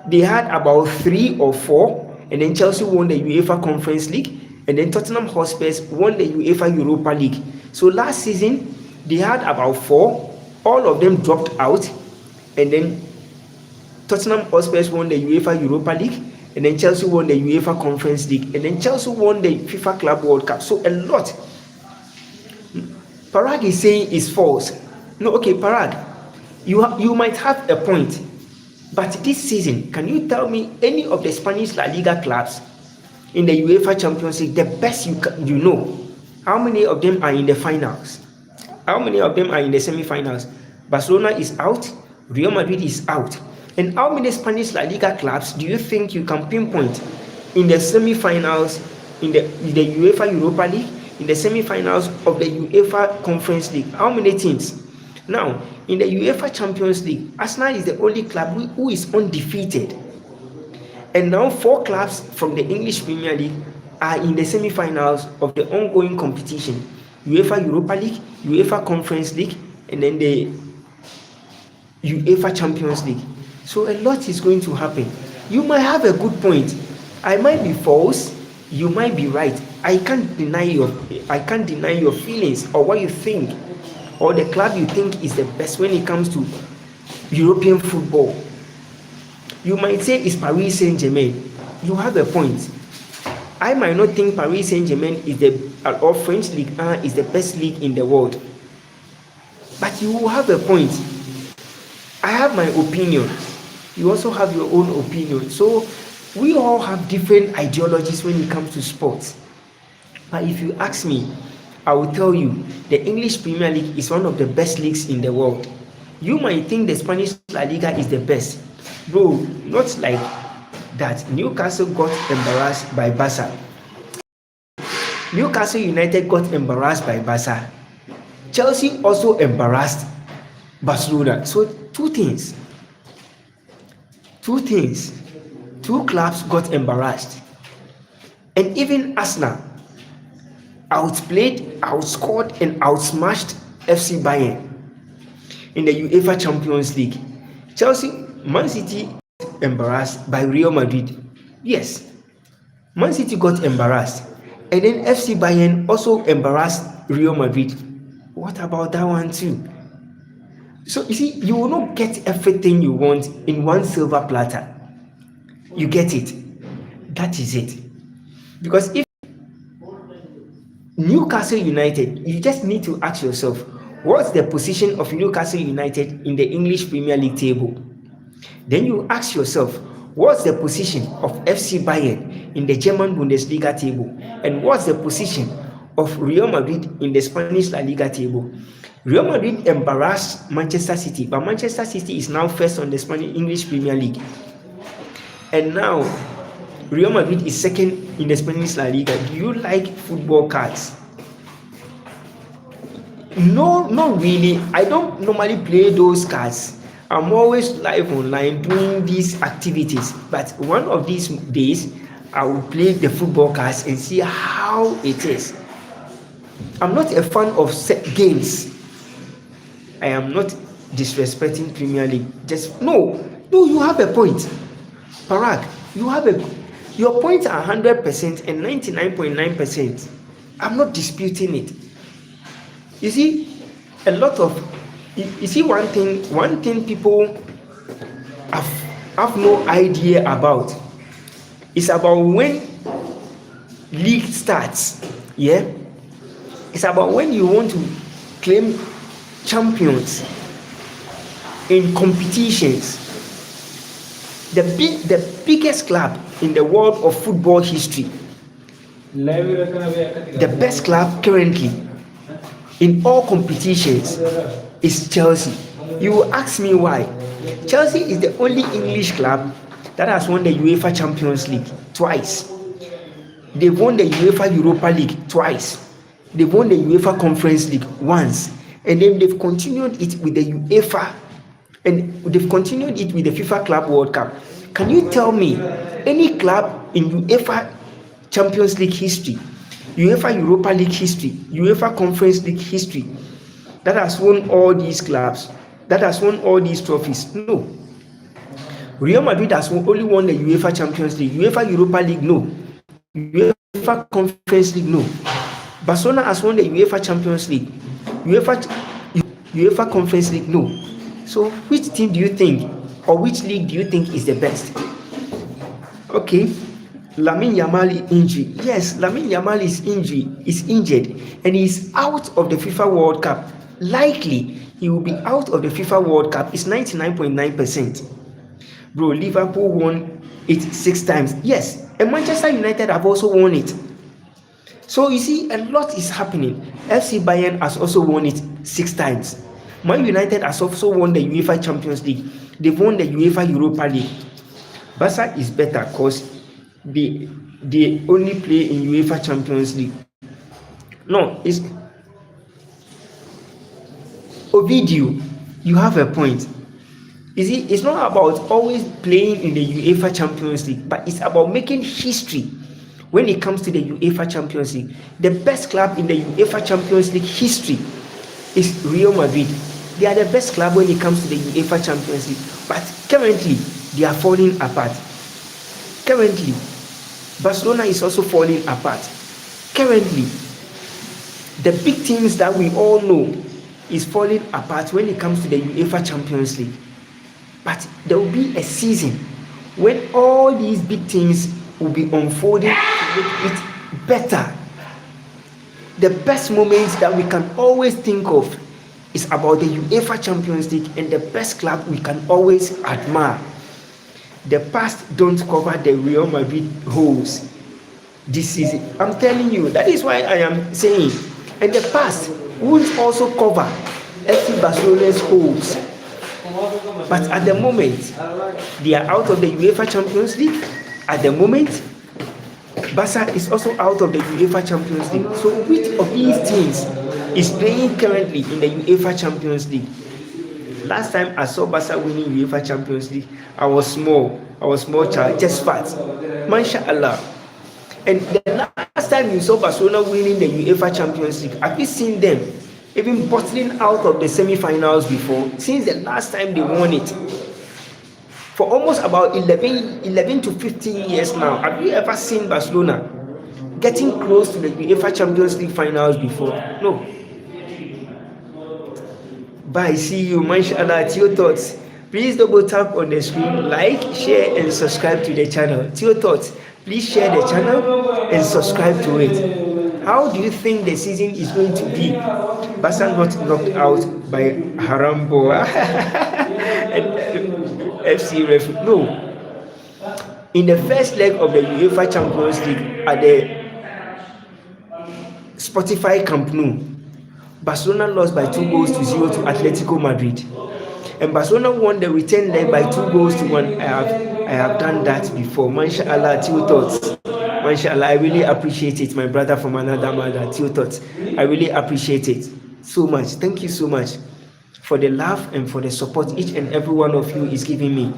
they had about 3 or 4, and then Chelsea won the UEFA Conference League, and then Tottenham Hotspur won the UEFA Europa League. So last season, they had about 4, all of them dropped out, and then Tottenham Hotspur won the UEFA Europa League, and then Chelsea won the UEFA Conference League, and then Chelsea won the FIFA Club World Cup. So a lot. Parag is saying is false. No, okay, Parag, you might have a point, but this season, can you tell me any of the Spanish La Liga clubs in the UEFA Champions League, the best you know? How many of them are in the finals? How many of them are in the semi-finals? Barcelona is out, Real Madrid is out. And how many Spanish La Liga clubs do you think you can pinpoint in the semi-finals, in the UEFA Europa League, in the semi-finals of the UEFA Conference League? How many teams? Now, in the UEFA Champions League, Arsenal is the only club who is undefeated. And now 4 clubs from the English Premier League are in the semi-finals of the ongoing competition. UEFA Europa League, UEFA Conference League, and then the UEFA Champions League. So a lot is going to happen. You might have a good point. I might be false. You might be right. I can't deny your feelings or what you think, or the club you think is the best when it comes to European football. You might say it's Paris Saint-Germain. You have a point. I might not think Paris Saint-Germain is or French Ligue 1 is the best league in the world. But you have a point. I have my opinion. You also have your own opinion. So we all have different ideologies when it comes to sports. But if you ask me, I will tell you the English Premier League is one of the best leagues in the world. You might think the Spanish La Liga is the best. Bro, not like that. Newcastle got embarrassed by Barca. Newcastle United got embarrassed by Barca. Chelsea also embarrassed Barcelona. So two things. Two clubs got embarrassed. And even Arsenal outplayed, outscored, and outsmashed FC Bayern in the UEFA Champions League. Man City embarrassed by Real Madrid. Yes, Man City got embarrassed, and then FC Bayern also embarrassed Real Madrid. What about that one too? So you see, you will not get everything you want in one silver platter. You get it. That is it. Because if Newcastle United, you just need to ask yourself, what's the position of Newcastle United in the English Premier League table? Then you ask yourself, what's the position of FC Bayern in the German Bundesliga table? And what's the position of Real Madrid in the Spanish La Liga table? Real Madrid embarrassed Manchester City, but Manchester City is now first on the Spanish English Premier League. And now Real Madrid is second in the Spanish La Liga. Do you like football cards? No, not really. I don't normally play those cards. I'm always live online doing these activities. But one of these days, I will play the football cards and see how it is. I'm not a fan of set games. I am not disrespecting Premier League. No, you have a point. Parag, your points are 100% and 99.9%. I'm not disputing it. You see, one thing people have no idea about is about when league starts. Yeah, it's about when you want to claim champions in competitions. The biggest club in the world of football history, the best club currently in all competitions is Chelsea. You will ask me why. Chelsea is the only English club that has won the UEFA Champions League twice. They've won the UEFA Europa League twice. They've won the UEFA Conference League once. And then they've continued it with the UEFA, and they've continued it with the FIFA Club World Cup. Can you tell me any club in UEFA Champions League history, UEFA Europa League history, UEFA Conference League history that has won all these clubs, that has won all these trophies? No. Real Madrid has only won the UEFA Champions League, UEFA Europa League, no. UEFA Conference League, no. Barcelona has won the UEFA Champions League, UEFA Conference League, no. So which team do you think, or which league do you think is the best? Okay, Lamine Yamal injury. Yes, Lamine Yamal is injured and he's out of the FIFA World Cup. Likely he will be out of the FIFA World Cup. It's 99.9%. Bro, Liverpool won it 6 times. Yes, and Manchester United have also won it. So you see, a lot is happening. FC Bayern has also won it 6 times. Man United has also won the UEFA Champions League. They've won the UEFA Europa League. Barca is better because they only play in UEFA Champions League. No, it's Ovidio. You have a point. You see, it's not about always playing in the UEFA Champions League, but it's about making history when it comes to the UEFA Champions League. The best club in the UEFA Champions League history is Real Madrid. They are the best club when it comes to the UEFA Champions League. But currently, they are falling apart. Currently, Barcelona is also falling apart. Currently, the big teams that we all know is falling apart when it comes to the UEFA Champions League. But there will be a season when all these big teams will be unfolding to make it better. The best moments that we can always think of is about the UEFA Champions League and the best club we can always admire. The past don't cover the Real Madrid holes this season. I'm telling you, that is why I am saying, and the past won't also cover FC Barcelona's holes. But at the moment, they are out of the UEFA Champions League. At the moment, Barca is also out of the UEFA Champions League. So which of these teams is playing currently in the UEFA Champions League? Last time I saw Barca winning UEFA Champions League, I was small child, just fat. MashaAllah. And the last time you saw Barcelona winning the UEFA Champions League, have you seen them even bottling out of the semi-finals before? Since the last time they won it, for almost about 11 to 15 years now. Have you ever seen Barcelona getting close to the UEFA Champions League finals before? No. Bye, see you, mashallah. To your thoughts, please double tap on the screen, like, share and subscribe to the channel. To your thoughts, please share the channel and subscribe to it. How do you think the season is going to be? Barca not knocked out by Harambo and FC Ref. No. In the first leg of the UEFA Champions League at the Spotify Camp Nou, Barcelona lost by 2-0 to Atletico Madrid, and Barcelona won the return leg by 2-1. I have done that before. Mashallah, Tio Thoughts. Mashallah, I really appreciate it, my brother from another mother, Tio Thoughts. I really appreciate it so much. Thank you so much for the love and for the support each and every one of you is giving me.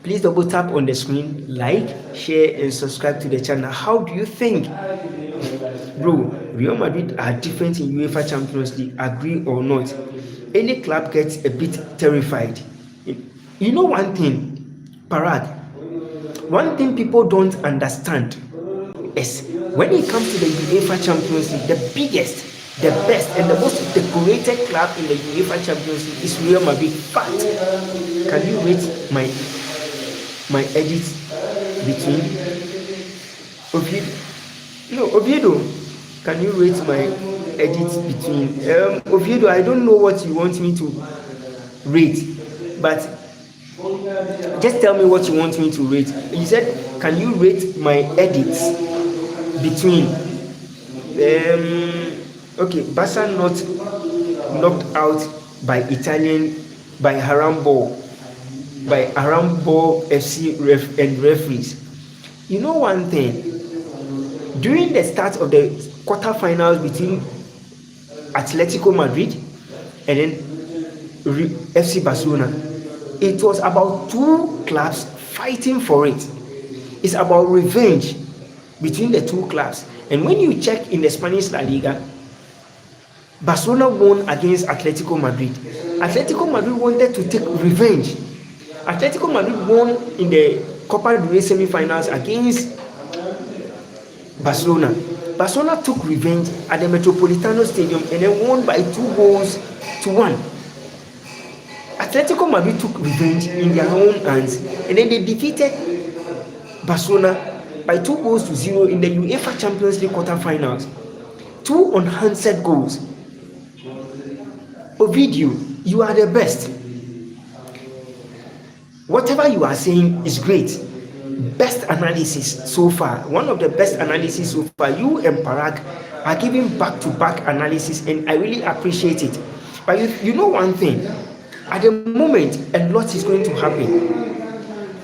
Please double tap on the screen, like, share and subscribe to the channel. How do you think? Bro, Real Madrid are different in UEFA Champions League, agree or not? Any club gets a bit terrified. You know one thing, Parag, one thing people don't understand is when it comes to the UEFA Champions League, the biggest, the best and the most decorated club in the UEFA Champions League is Real Madrid. But can you rate my edits between Oviedo? Can you rate my edits between Oviedo? I don't know what you want me to rate, but just tell me what you want me to rate. You said, can you rate my edits between okay, Barca not knocked out by Harambo FC and referees. You know one thing, during the start of the quarterfinals between Atletico Madrid and then FC Barcelona, it was about two clubs fighting for it. It's about revenge between the two clubs. And when you check in the Spanish La Liga, Barcelona won against Atletico Madrid. Atletico Madrid wanted to take revenge. Atletico Madrid won in the Copa del Rey semi-finals against Barcelona. Barcelona took revenge at the Metropolitano Stadium and then won by 2-1. Atletico Madrid took revenge in their own hands and then they defeated Barcelona by 2-0 in the UEFA Champions League quarterfinals. 2 unanswered goals. Ovidio, you are the best. Whatever you are saying is great. Best analysis so far. One of the best analysis so far. You and Parag are giving back-to-back analysis and I really appreciate it. But you know one thing, at the moment a lot is going to happen.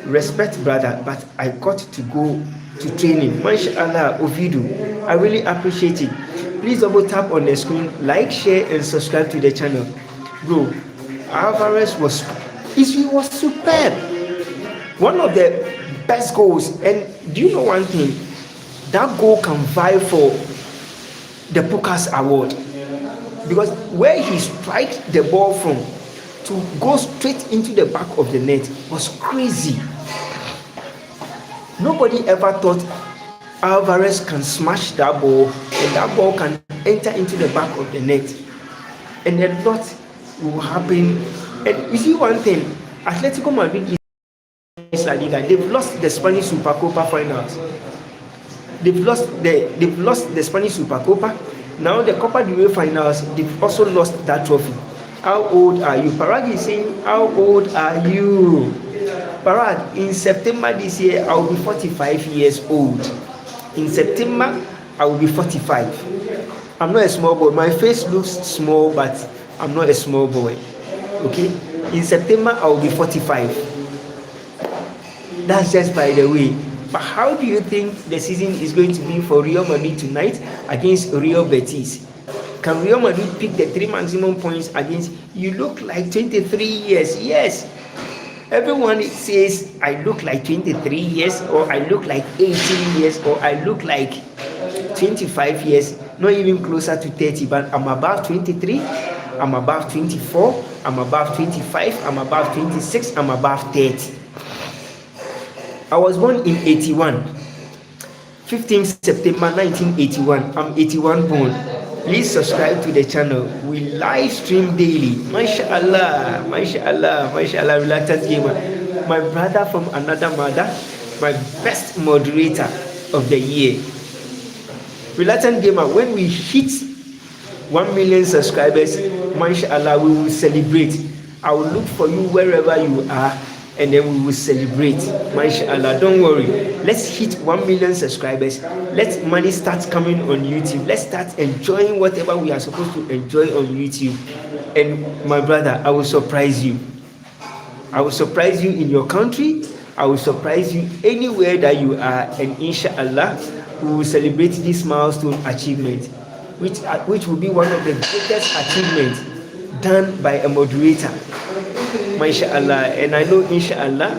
Respect, brother, but I got to go to training. Mashallah, Ovidio, I really appreciate it. Please double tap on the screen, like, share and subscribe to the channel. Bro, Alvarez was superb. One of the best goals. And do you know one thing? That goal can vie for the Pukas Award, because where he struck the ball from to go straight into the back of the net was crazy. Nobody ever thought Alvarez can smash that ball and that ball can enter into the back of the net, and a lot will happen. And you see one thing, Atletico Madrid is La Liga. They've lost the Spanish Supercopa finals. They've lost the Spanish Supercopa. Now the Copa del Rey finals, they've also lost that trophy. How old are you? Parag is saying, how old are you? Parag, in September this year, I will be 45 years old. In September, I will be 45. I'm not a small boy. My face looks small, but I'm not a small boy. Okay? In September, I will be 45. That's just by the way. But how do you think the season is going to be for Real Madrid tonight against Real Bertis? Can Real Madrid pick the 3 maximum points against? You look like 23 years. Yes. Everyone says I look like 23 years, or I look like 18 years, or I look like 25 years, not even closer to 30, but I'm above 23, I'm above 24, I'm above 25, I'm above 26, I'm above 30. I was born in 81. 15th September 1981. I'm 81 born. Please subscribe to the channel. We live stream daily. MashaAllah, MashaAllah, MashaAllah, Reluctant Gamer. My brother from another mother, my best moderator of the year. Reluctant Gamer, when we hit 1 million subscribers, MashaAllah, we will celebrate. I will look for you wherever you are, and then we will celebrate. MashaAllah, don't worry. Let's hit 1 million subscribers. Let money start coming on YouTube. Let's start enjoying whatever we are supposed to enjoy on YouTube. And my brother, I will surprise you. I will surprise you in your country. I will surprise you anywhere that you are. And inshallah, we will celebrate this milestone achievement, which will be one of the greatest achievements done by a moderator. MashaAllah. And I know inshallah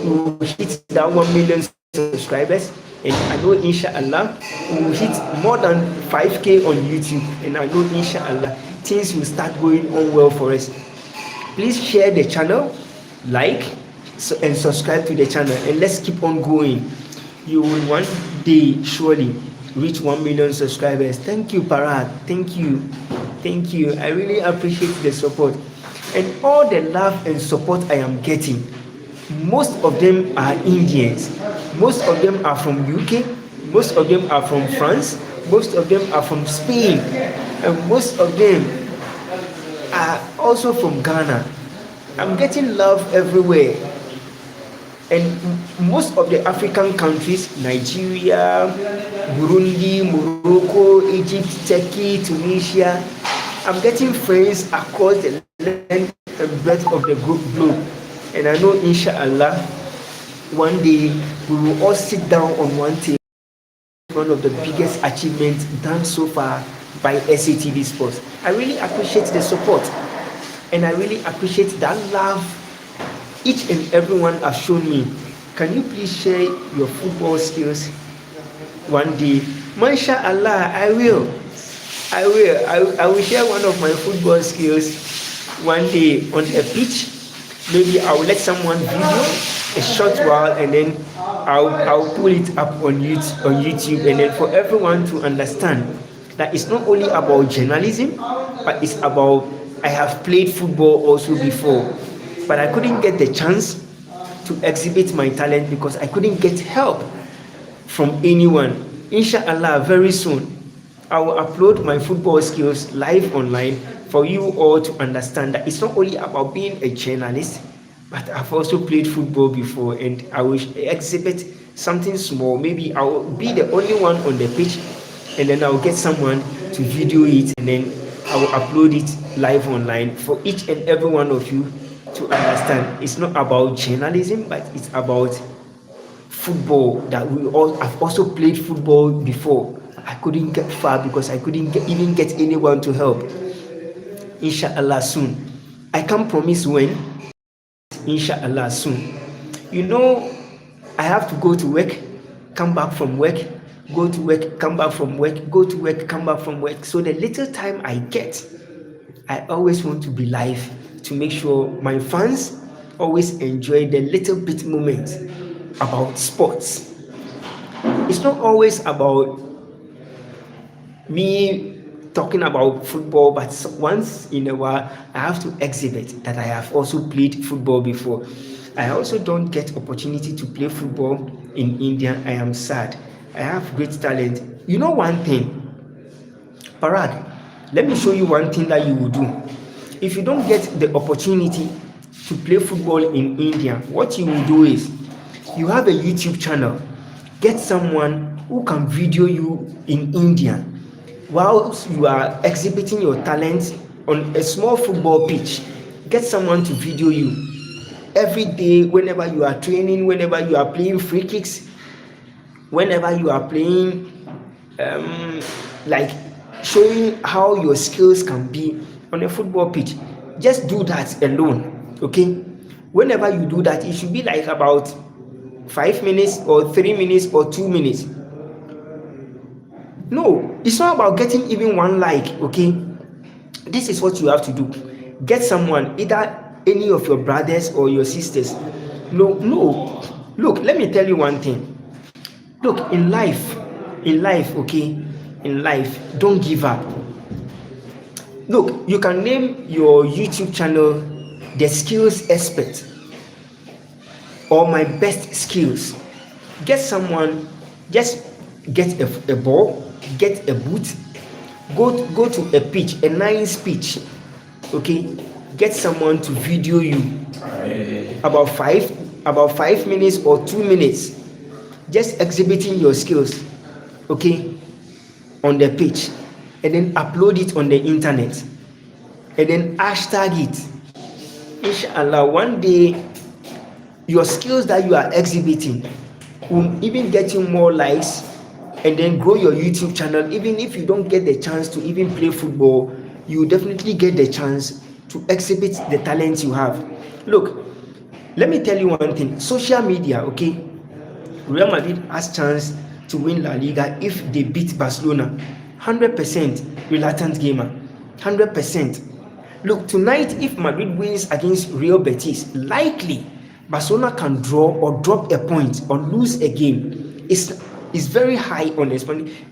we will hit that 1 million subscribers, and I know inshallah we will hit more than 5k on YouTube, and I know inshallah things will start going on well for us. Please share the channel, like, and subscribe to the channel, and let's keep on going. You will one day surely reach 1 million subscribers. Thank you, Parag. Thank you. I really appreciate the support and all the love and support I am getting. Most of them are Indians. Most of them are from UK. Most of them are from France. Most of them are from Spain. And most of them are also from Ghana. I'm getting love everywhere. And most of the African countries, Nigeria, Burundi, Morocco, Egypt, Turkey, Tunisia, I'm getting friends across the length and breadth of the globe. And I know inshallah one day we will all sit down on one table. One of the biggest achievements done so far by SATV Sports. I really appreciate the support, and I really appreciate that love each and everyone has shown me. Can you please share your football skills one day? MashaAllah, I will share one of my football skills one day on a pitch. Maybe I will let someone video a short while, and then I'll pull it up on YouTube, and then for everyone to understand that it's not only about journalism, but it's about, I have played football also before, but I couldn't get the chance to exhibit my talent because I couldn't get help from anyone. Inshallah, very soon I will upload my football skills live online for you all to understand that it's not only about being a journalist, but I've also played football before, and I will exhibit something small. Maybe I will be the only one on the pitch, and then I will get someone to video it, and then I will upload it live online for each and every one of you to understand. It's not about journalism, but it's about football. That I've also played football before. I couldn't get far because I couldn't even get anyone to help. Inshallah soon. I can't promise when. Inshallah soon. You know, I have to go to work, come back from work, go to work, come back from work, go to work, come back from work. So the little time I get, I always want to be live to make sure my fans always enjoy the little bit moments about sports. It's not always about me talking about football, but once in a while I have to exhibit that I have also played football before. I also don't get opportunity to play football in India. I am sad. I have great talent. You know one thing, Parag, let me show you one thing that you will do. If you don't get the opportunity to play football in India, what you will do is, you have a YouTube channel, get someone who can video you in India whilst you are exhibiting your talent on a small football pitch. Get someone to video you every day, whenever you are training, whenever you are playing free kicks, whenever you are playing, like showing how your skills can be on a football pitch. Just do that alone, okay? Whenever you do that, it should be like about 5 minutes or 3 minutes or 2 minutes. No, it's not about getting even one like, okay? This is what you have to do. Get someone, either any of your brothers or your sisters, No, no. Look, let me tell you one thing. Look, in life, okay, in life, don't give up. Look, you can name your YouTube channel The Skills Expert or My Best Skills. Get someone, just get a ball, get a boot, go to a pitch, a nice pitch, okay? Get someone to video you about 5 minutes or 2 minutes, just exhibiting your skills, okay, on the pitch, and then upload it on the internet, and then hashtag it. Inshallah, one day your skills that you are exhibiting will even get you more likes, and then grow your YouTube channel. Even if you don't get the chance to even play football, you will definitely get the chance to exhibit the talent you have. Look, let me tell you one thing. Social media, okay, Real Madrid has chance to win La Liga if they beat Barcelona. 100% reluctant gamer. 100%. Look, tonight, if Madrid wins against Real Bertis, likely Barcelona can draw or drop a point or lose a game. It's very high on this.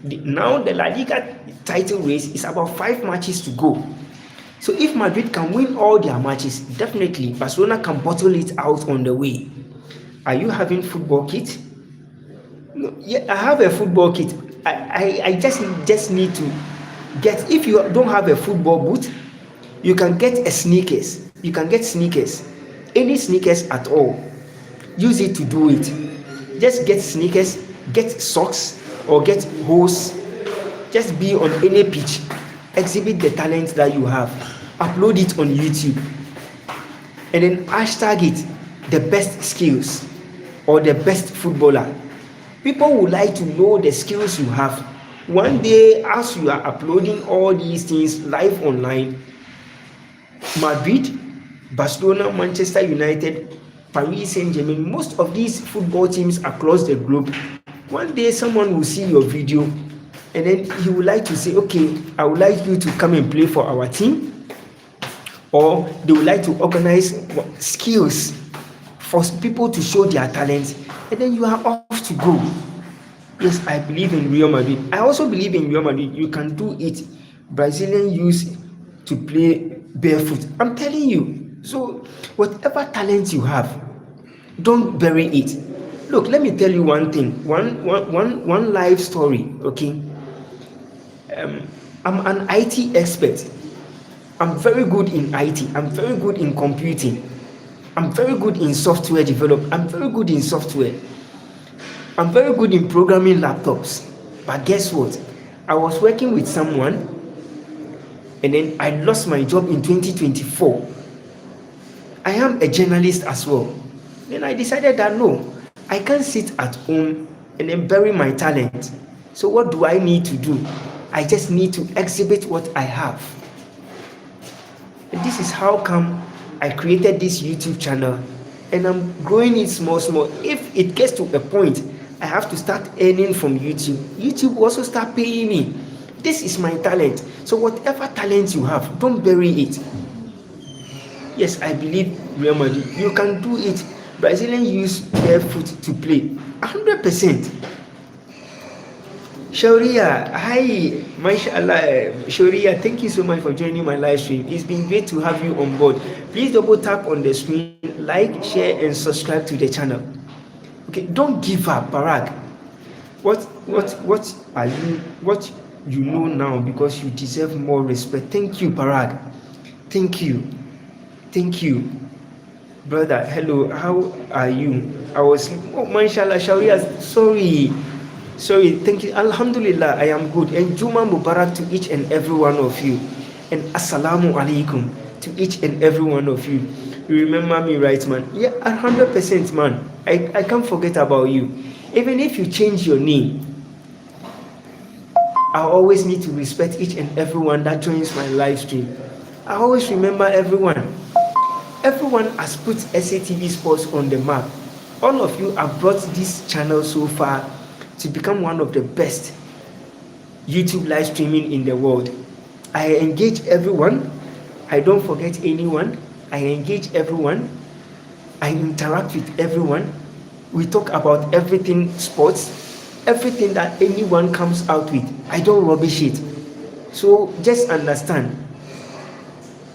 Now the La Liga title race is about 5 matches to go. So if Madrid can win all their matches, definitely Barcelona can bottle it out on the way. Are you having football kit? No, yeah, I have a football kit. I just need to get. If you don't have a football boot, you can get a sneakers. You can get sneakers, any sneakers at all. Use it to do it. Just get sneakers, get socks, or get hose. Just be on any pitch. Exhibit the talent that you have. Upload it on YouTube, and then hashtag it the best skills or the best footballer. People would like to know the skills you have. One day, as you are uploading all these things live online, Madrid, Barcelona, Manchester United, Paris Saint-Germain, most of these football teams across the globe, one day someone will see your video, and then he would like to say, okay, I would like you to come and play for our team. Or they would like to organize skills for people to show their talents, and then you are off to go. Yes, I believe in Real Madrid. I also believe in Real Madrid. You can do it. Brazilian used to play barefoot. I'm telling you. So whatever talent you have, don't bury it. Look, let me tell you one thing. One life story. Okay. I'm an IT expert. I'm very good in IT. I'm very good in computing. I'm very good in software development. I'm very good in software. I'm very good in programming laptops. But guess what? I was working with someone, and then I lost my job in 2024. I am a journalist as well. Then I decided that no, I can't sit at home and then bury my talent. So what do I need to do? I just need to exhibit what I have. This is how come I created this YouTube channel, and I'm growing it small. If it gets to a point I have to start earning from YouTube will also start paying me. This is my talent. So whatever talent you have, don't bury it. Yes, I believe Real Madrid, you can do it. Brazilians use barefoot to play 100%. Sharia, hi, mashallah. Sharia, thank you so much for joining my live stream. It's been great to have you on board. Please double tap on the screen, like, share, and subscribe to the channel. Okay, don't give up, Parag. What are you? What you know now, because you deserve more respect. Thank you, Parag. Thank you, brother. Hello, how are you? I was, mashallah, Sharia. Sorry, thank you. Alhamdulillah, I am good. And Juma Mubarak to each and every one of you. And Assalamu alaikum to each and every one of you. You remember me, right, man? Yeah, 100%, man. I can't forget about you. Even if you change your name, I always need to respect each and everyone that joins my live stream. I always remember everyone. Everyone has put SATV Sports on the map. All of you have brought this channel so far to become one of the best YouTube live streaming in the world. I engage everyone. I don't forget anyone. I engage everyone. I interact with everyone. We talk about everything sports, everything that anyone comes out with. I don't rubbish it. So just understand,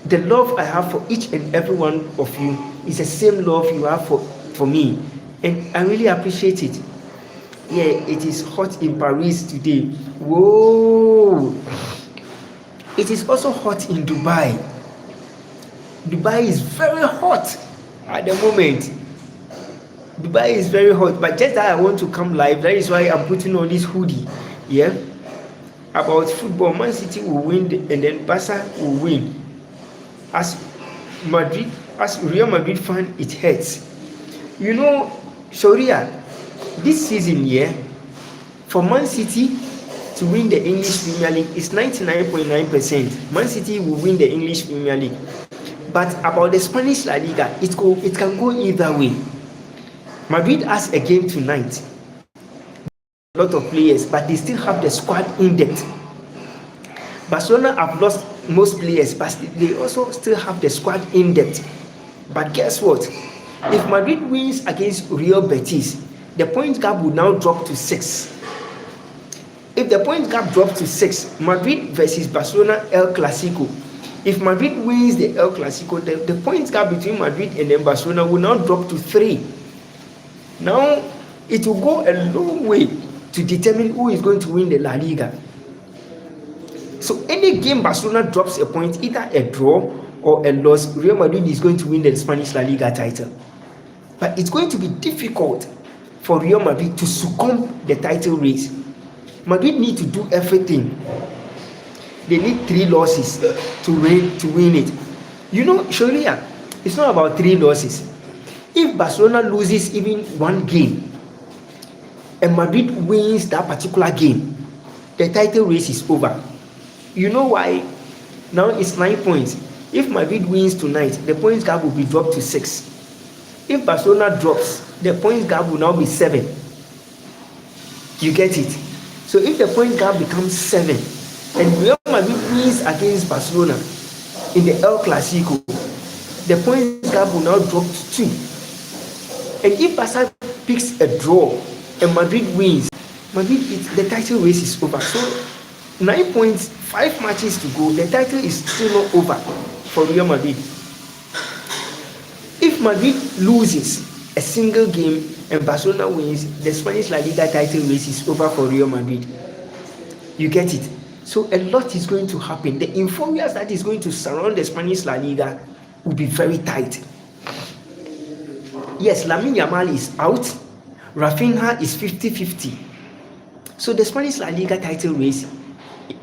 the love I have for each and every one of you is the same love you have for me. And I really appreciate it. Yeah, it is hot in Paris today. Whoa! It is also hot in Dubai. Dubai is very hot at the moment. Dubai is very hot, but just that I want to come live. That is why I'm putting on this hoodie. Yeah, about football. Man City will win, and then Barca will win. As Real Madrid fan, it hurts. You know, Sharia, this season, yeah, for Man City to win the English Premier League is 99.9%. Man City will win the English Premier League. But about the Spanish La Liga, it can go either way. Madrid has a game tonight. A lot of players, but they still have the squad in depth. Barcelona have lost most players, but they also still have the squad in depth. But guess what? If Madrid wins against Real Bertis, the point gap will now drop to 6. If the point gap drops to 6, Madrid versus Barcelona El Clasico. If Madrid wins the El Clasico, the point gap between Madrid and then Barcelona will now drop to 3. Now, it will go a long way to determine who is going to win the La Liga. So any game Barcelona drops a point, either a draw or a loss, Real Madrid is going to win the Spanish La Liga title. But it's going to be difficult for Real Madrid to succumb the title race. Madrid need to do everything. They need 3 losses to win it. You know, Sharia, it's not about 3 losses. If Barcelona loses even one game and Madrid wins that particular game, the title race is over. You know why? Now it's 9 points. If Madrid wins tonight, the points gap will be dropped to 6. If Barcelona drops, the points gap will now be 7. You get it? So if the point gap becomes 7 and Real Madrid wins against Barcelona in the El Clasico, the points gap will now drop to 2. And if Barca picks a draw and Madrid wins, the title race is over. So 9 points, 5 matches to go, the title is still not over for Real Madrid. If Madrid loses a single game and Barcelona wins, the Spanish La Liga title race is over for Real Madrid. You get it? So a lot is going to happen. The euphorias that is going to surround the Spanish La Liga will be very tight. Yes, Lamine Yamal is out. Rafinha is 50-50. So the Spanish La Liga title race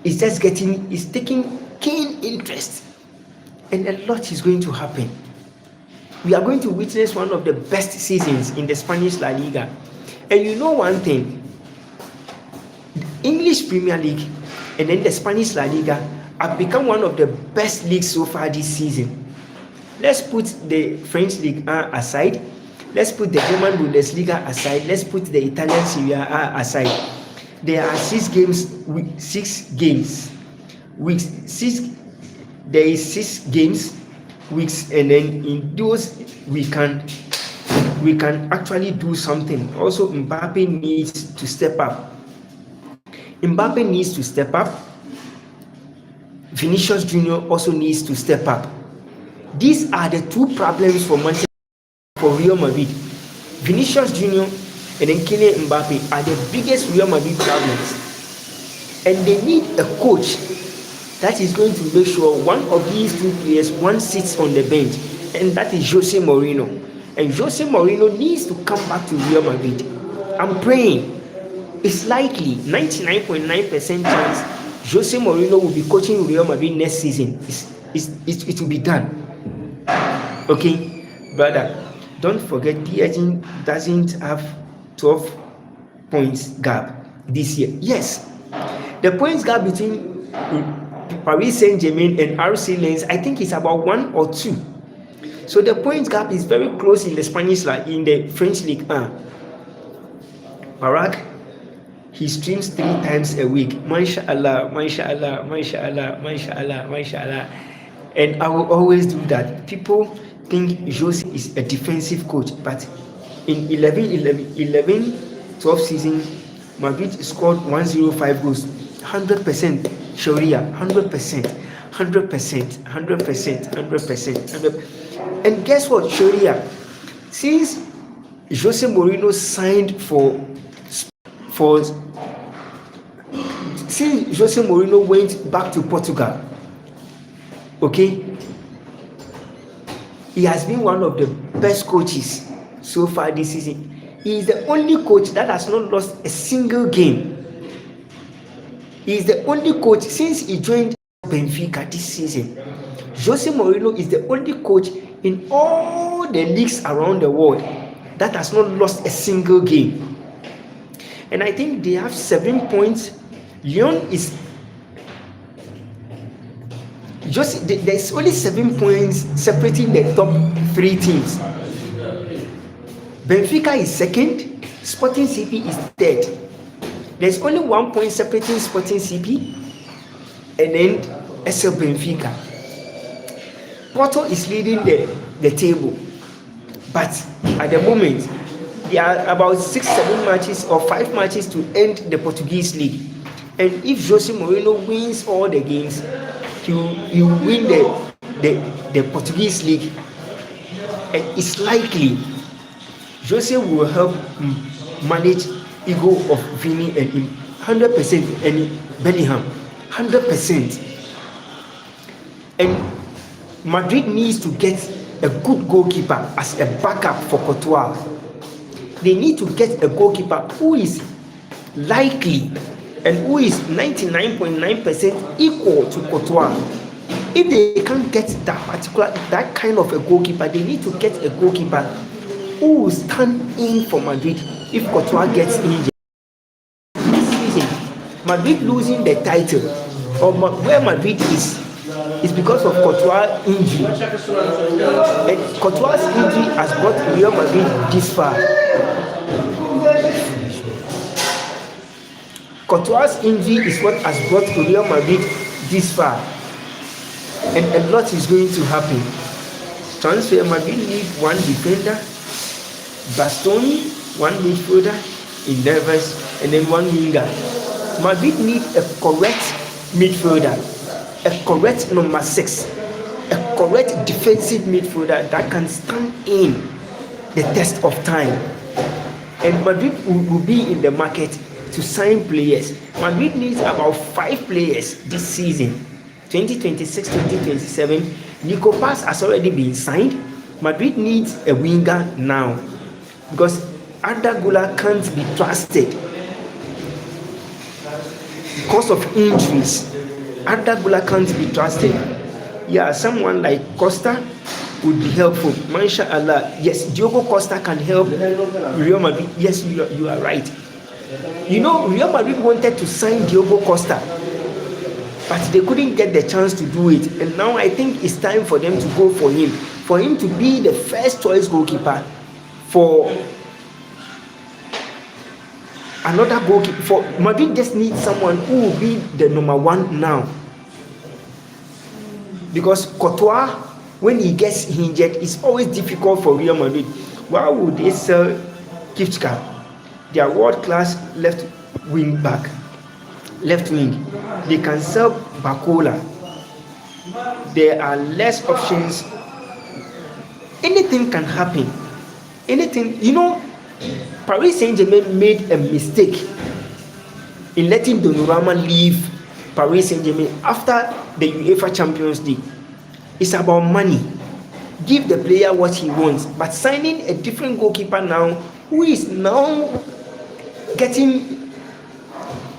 is taking keen interest. And a lot is going to happen. We are going to witness one of the best seasons in the Spanish La Liga. And you know one thing, the English Premier League and then the Spanish La Liga have become one of the best leagues so far this season. Let's put the French Ligue 1 aside. Let's put the German Bundesliga aside. Let's put the Italian Serie A aside. There are 6 games. There is 6 games, weeks, and then in those we can actually do something. Also, Mbappe needs to step up. Vinicius Junior also needs to step up. These are the 2 problems for Real Madrid. Vinicius Junior and then Kylian Mbappe are the biggest Real Madrid problems. And they need a coach that is going to make sure one of these 2 players, one sits on the bench, and that is Jose Mourinho. And Jose Mourinho needs to come back to Real Madrid. I'm praying. It's likely, 99.9% chance, Jose Mourinho will be coaching Real Madrid next season. It will be done. Okay, brother, don't forget PSG doesn't have 12 points gap this year. Yes, the points gap between Paris Saint-Germain and RC Lens, I think it's about 1 or 2. So the points gap is very close in the French Ligue 1. Barak, he streams 3 times a week. MashaAllah, MashaAllah, MashaAllah, MashaAllah, MashaAllah. And I will always do that. People think Jose is a defensive coach, but in 11-12 season, Madrid scored 105 goals, 100% Sharia, 100%, 100%, 100%, 100%. And guess what, Sharia? Since Jose Mourinho signed since Jose Mourinho went back to Portugal, okay, he has been one of the best coaches so far this season. He is the only coach that has not lost a single game. He is the only coach since he joined Benfica this season. Jose Mourinho is the only coach in all the leagues around the world that has not lost a single game. And I think they have 7 points. Lyon is just, there's only 7 points separating the top 3 teams. Benfica is second, Sporting CP is third. There's only 1 point separating Sporting CP and then SL Benfica. Porto is leading the table, but at the moment there are about 6-7 matches or 5 matches to end the Portuguese league. And if Jose Mourinho wins all the games, he will win the Portuguese league, and it's likely Jose will help manage ego of Vini and 100%, and Bellingham 100%. And Madrid needs to get a good goalkeeper as a backup for Courtois. They need to get a goalkeeper who is likely and who is 99.9% equal to Courtois. If they can't get that kind of a goalkeeper, they need to get a goalkeeper who will stand in for Madrid if Courtois gets injured. This season, Madrid losing the title, or where Madrid is because of Courtois' injury. And Courtois' injury has brought Real Madrid this far. Courtois' injury is what has brought Real Madrid this far. And a lot is going to happen. Transfer Madrid need 1 defender, Bastoni, 1 midfielder in Neves, and then 1 winger. Madrid need a correct midfielder, a correct number 6, a correct defensive midfielder that can stand in the test of time. And Madrid will be in the market to sign players. Madrid needs about 5 players this season, 2026-2027. Nico Paz has already been signed. Madrid needs a winger now because Arda Güler can't be trusted because of injuries. Arda Güler can't be trusted. Yeah, someone like Costa would be helpful. Mashallah, yes, Diogo Costa can help Real Madrid. Yes, you are right. You know, Real Madrid wanted to sign Diogo Costa, but they couldn't get the chance to do it. And now I think it's time for them to go for him to be the first choice goalkeeper for another goalkeeper. For Madrid just needs someone who will be the number 1 now. Because Courtois, when he gets injured, it's always difficult for Real Madrid. Why would they sell Kivchka, their world-class left wing? They can sell Bakola. There are less options. Anything can happen. Anything, you know, Paris Saint-Germain made a mistake in letting Donnarumma leave Paris Saint-Germain after the UEFA Champions League. It's about money. Give the player what he wants. But signing a different goalkeeper now, who is now getting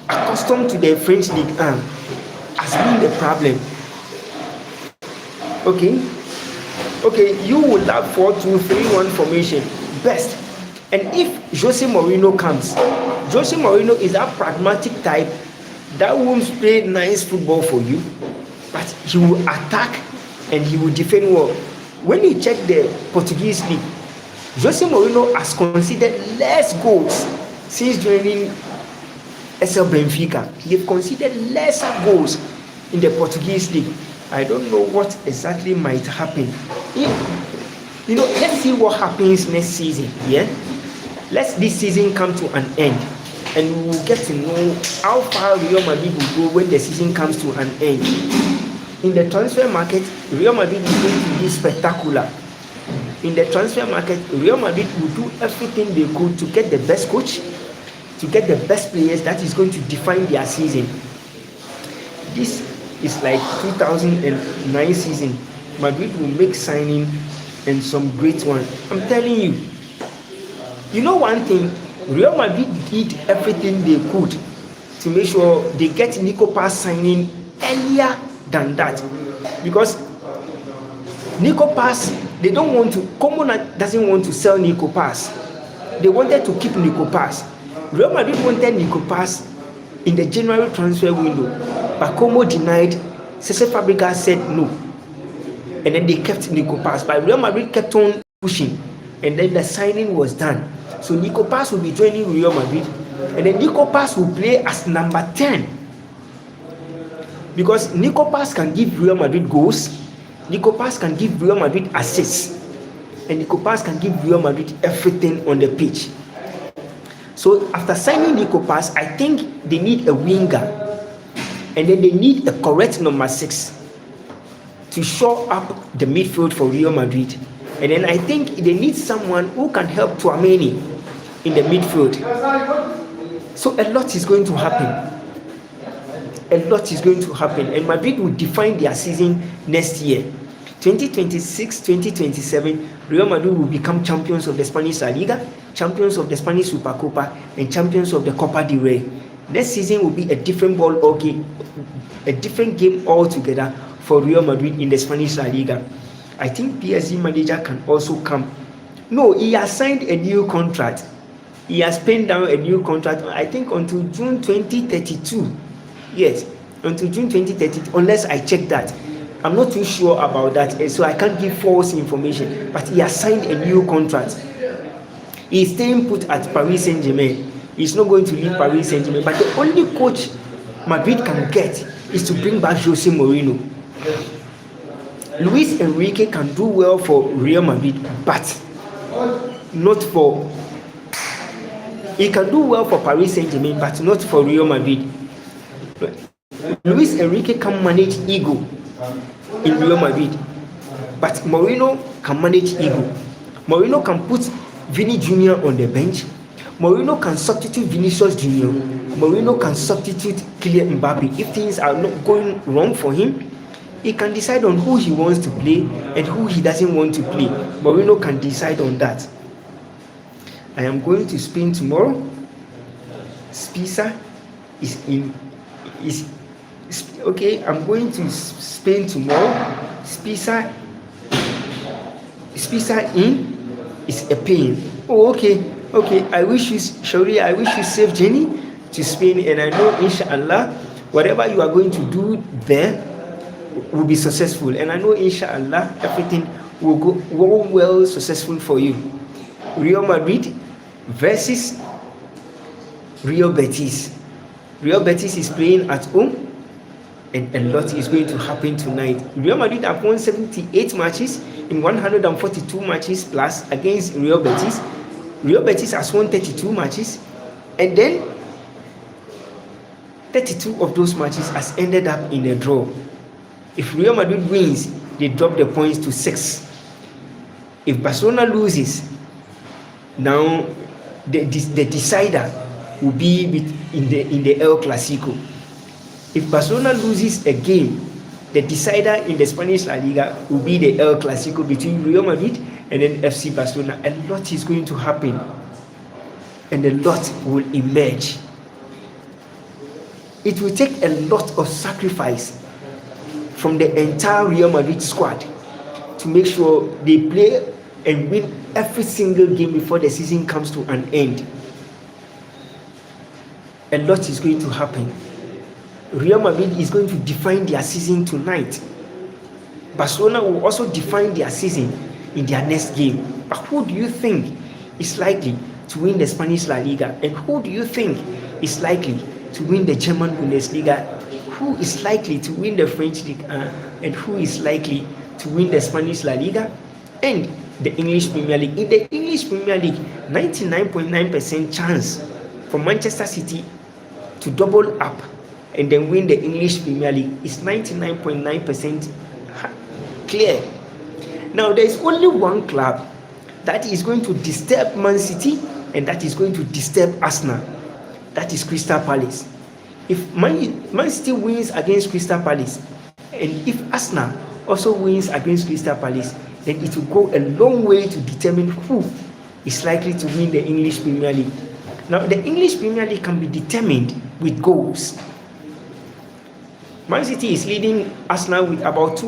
accustomed to the French League has been the problem. Okay, you will have 4-2-3-1 formation best. And if Jose Mourinho comes, Jose Mourinho is a pragmatic type that won't play nice football for you, but he will attack and he will defend well. When you check the Portuguese league, Jose Mourinho has conceded less goals since joining SL Benfica. They've conceded lesser goals in the Portuguese league. I don't know what exactly might happen. Let's see what happens next season. Yeah, let this season come to an end, and we will get to know how far Real Madrid will go when the season comes to an end. In the transfer market, Real Madrid is going to be spectacular. In the transfer market, Real Madrid will do everything they could to get the best coach, to get the best players that is going to define their season. This is like 2009 season. Madrid will make signing and some great one. I'm telling you. You know one thing, Real Madrid did everything they could to make sure they get Nico Pass signing earlier than that, because Nico Pass, they don't want to. Como doesn't want to sell Nico Pass. They wanted to keep Nico Pass. Real Madrid wanted Nico Pass in the January transfer window, but Como denied. Cesc Fabregas said no, and then they kept Nico Pass. But Real Madrid kept on pushing, and then the signing was done. So Nico Pass will be joining Real Madrid, and then Nico Pass will play as number 10, because Nico Pass can give Real Madrid goals. Nico Pass can give Real Madrid assists, and Nico Pass can give Real Madrid everything on the pitch. So after signing Nico Pass, I think they need a winger, and then they need a correct number 6 to shore up the midfield for Real Madrid. And then I think they need someone who can help Tchouaméni in the midfield. So a lot is going to happen. A lot is going to happen, and Madrid will define their season next year. 2026-2027, Real Madrid will become champions of the Spanish La Liga, champions of the Spanish Supercopa, and champions of the Copa del Rey. Next season will be a different a different game altogether for Real Madrid in the Spanish La Liga. I think PSG manager can also come. No, he has signed a new contract. He has penned down a new contract, I think until June 2032. Yes, until June 2030, unless I check that. I'm not too sure about that, so I can't give false information. But he has signed a new contract. He's staying put at Paris Saint-Germain. He's not going to leave Paris Saint-Germain. But the only coach Madrid can get is to bring back Jose Mourinho. Luis Enrique can do well for Real Madrid, but not for... He can do well for Paris Saint-Germain, but not for Real Madrid. Luis Enrique can manage ego in Real Madrid, but Mourinho can manage ego. Mourinho can put Vini Jr. on the bench. Mourinho can substitute Vinicius Jr. Mourinho can substitute Kylian Mbappe. If things are not going wrong for him, he can decide on who he wants to play and who he doesn't want to play. Mourinho can decide on that. I am going to Spain tomorrow. Spisa is okay. I'm going to Spain tomorrow. Spisa in is a pain. Oh, okay. I wish you, Shauri, I wish you safe journey to Spain, and I know inshallah whatever you are going to do there will be successful, and I know inshallah everything will go well successful for you. Real Madrid versus Real Betis. Real Betis is playing at home, and a lot is going to happen tonight. Real Madrid have won 78 matches in 142 matches plus against Real Betis. Real Betis has won 32 matches, and then 32 of those matches has ended up in a draw. If Real Madrid wins, they drop the points to 6. If Barcelona loses, now the decider will be in the El Clasico. If Barcelona loses a game, the decider in the Spanish La Liga will be the El Clasico between Real Madrid and then FC Barcelona. A lot is going to happen, and a lot will emerge. It will take a lot of sacrifice from the entire Real Madrid squad to make sure they play and win every single game before the season comes to an end. A lot is going to happen. Real Madrid is going to define their season tonight. Barcelona will also define their season in their next game. But who do you think is likely to win the Spanish La Liga? And who do you think is likely to win the German Bundesliga? Who is likely to win the French League? And who is likely to win the Spanish La Liga? And the English Premier League. In the English Premier League, 99.9% chance for Manchester City to double up and then win the English Premier League is 99.9% clear. Now, there is only one club that is going to disturb Man City, and that is going to disturb Arsenal. That is Crystal Palace. If Man City wins against Crystal Palace, and if Arsenal also wins against Crystal Palace, then it will go a long way to determine who is likely to win the English Premier League. Now, the English Premier League can be determined with goals. Man City is leading Arsenal with about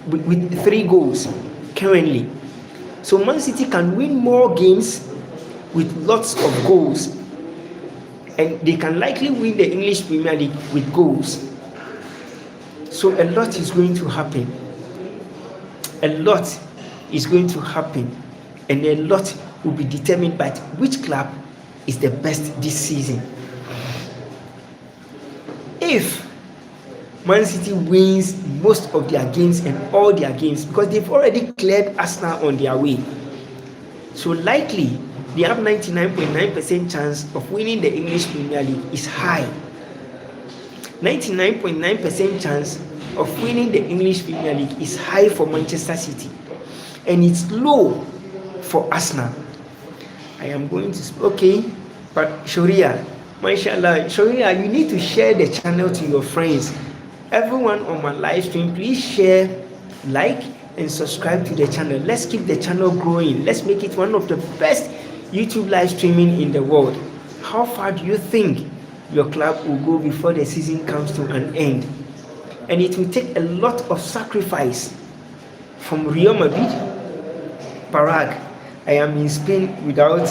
with 3 goals currently. So Man City can win more games with lots of goals, and they can likely win the English Premier League with goals. So a lot is going to happen. A lot is going to happen, and a lot will be determined by which club is the best this season. If Man City wins most of their games and all their games, because they've already cleared Arsenal on their way, so likely they have 99.9% chance of winning the English Premier League is high. 99.9% chance of winning the English Premier League is high for Manchester City, and it's low for Arsenal. I am going to but Sharia, mashallah, Sharia, you need to share the channel to your friends. Everyone on my live stream, please share, like, and subscribe to the channel. Let's keep the channel growing. Let's make it one of the best YouTube live streaming in the world. How far do you think your club will go before the season comes to an end? And it will take a lot of sacrifice from Real Madrid. Parag, I am in Spain without.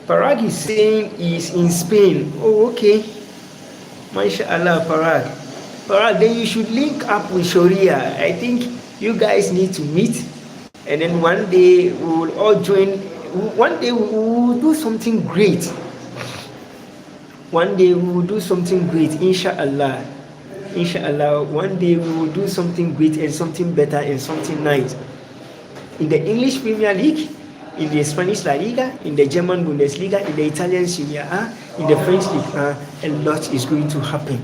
Parag is saying he is in Spain. Oh, okay. MashaAllah, Parag. Alright, then you should link up with Sharia. I think you guys need to meet, and then one day we will all join. One day we will do something great. One day we will do something great, inshallah. Inshallah, one day we will do something great and something better and something nice. In the English Premier League, in the Spanish La Liga, in the German Bundesliga, in the Italian Serie A, in the French Ligue 1, a lot is going to happen.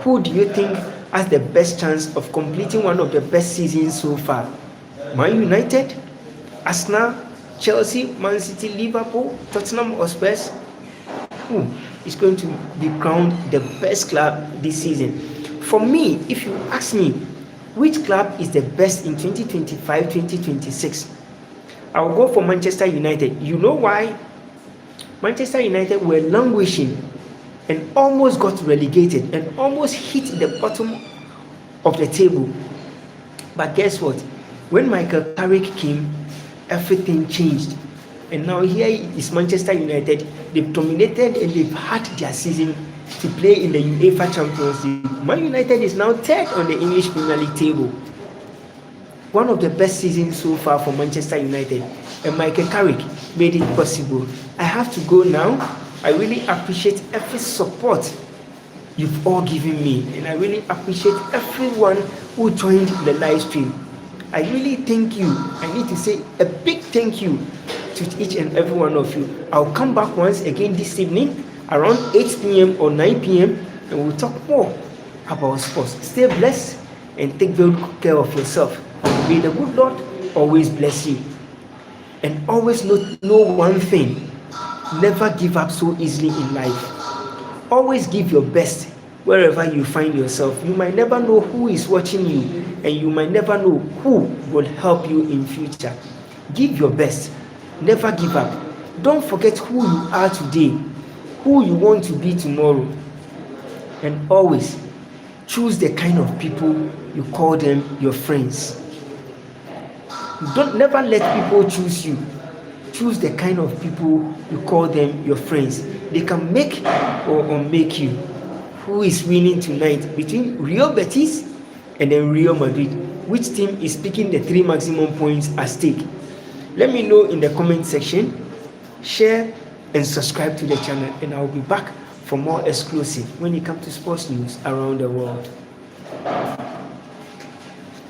Who do you think has the best chance of completing one of the best seasons so far? Man United, Arsenal, Chelsea, Man City, Liverpool, Tottenham or Spurs? Who is going to be crowned the best club this season? For me, if you ask me, which club is the best in 2025-2026? I will go for Manchester United. You know why? Manchester United were languishing and almost got relegated and almost hit the bottom of the table. But guess what? When Michael Carrick came, everything changed. And now here is Manchester United. They've dominated and they've had their season to play in the UEFA Champions League. Man United is now third on the English Premier League table. One of the best seasons so far for Manchester United. And Michael Carrick made it possible. I have to go now. I really appreciate every support you've all given me, and I really appreciate everyone who joined the live stream. I really thank you. I need to say a big thank you to each and every one of you. I'll come back once again this evening around 8 p.m. or 9 p.m. and we'll talk more about sports. Stay blessed and take very good care of yourself. May the good Lord always bless you. And always know one thing. Never give up so easily in life. Always give your best wherever you find yourself. You might never know who is watching you, and you might never know who will help you in future. Give your best. Never give up. Don't forget who you are today, who you want to be tomorrow. And always choose the kind of people you call them your friends. Never let people choose you. Choose the kind of people you call them your friends. They can make or unmake you. Who is winning tonight between Real Bertis and then Real Madrid? Which team is picking the 3 maximum points at stake? Let me know in the comment section. Share and subscribe to the channel, and I'll be back for more exclusive when it comes to sports news around the world.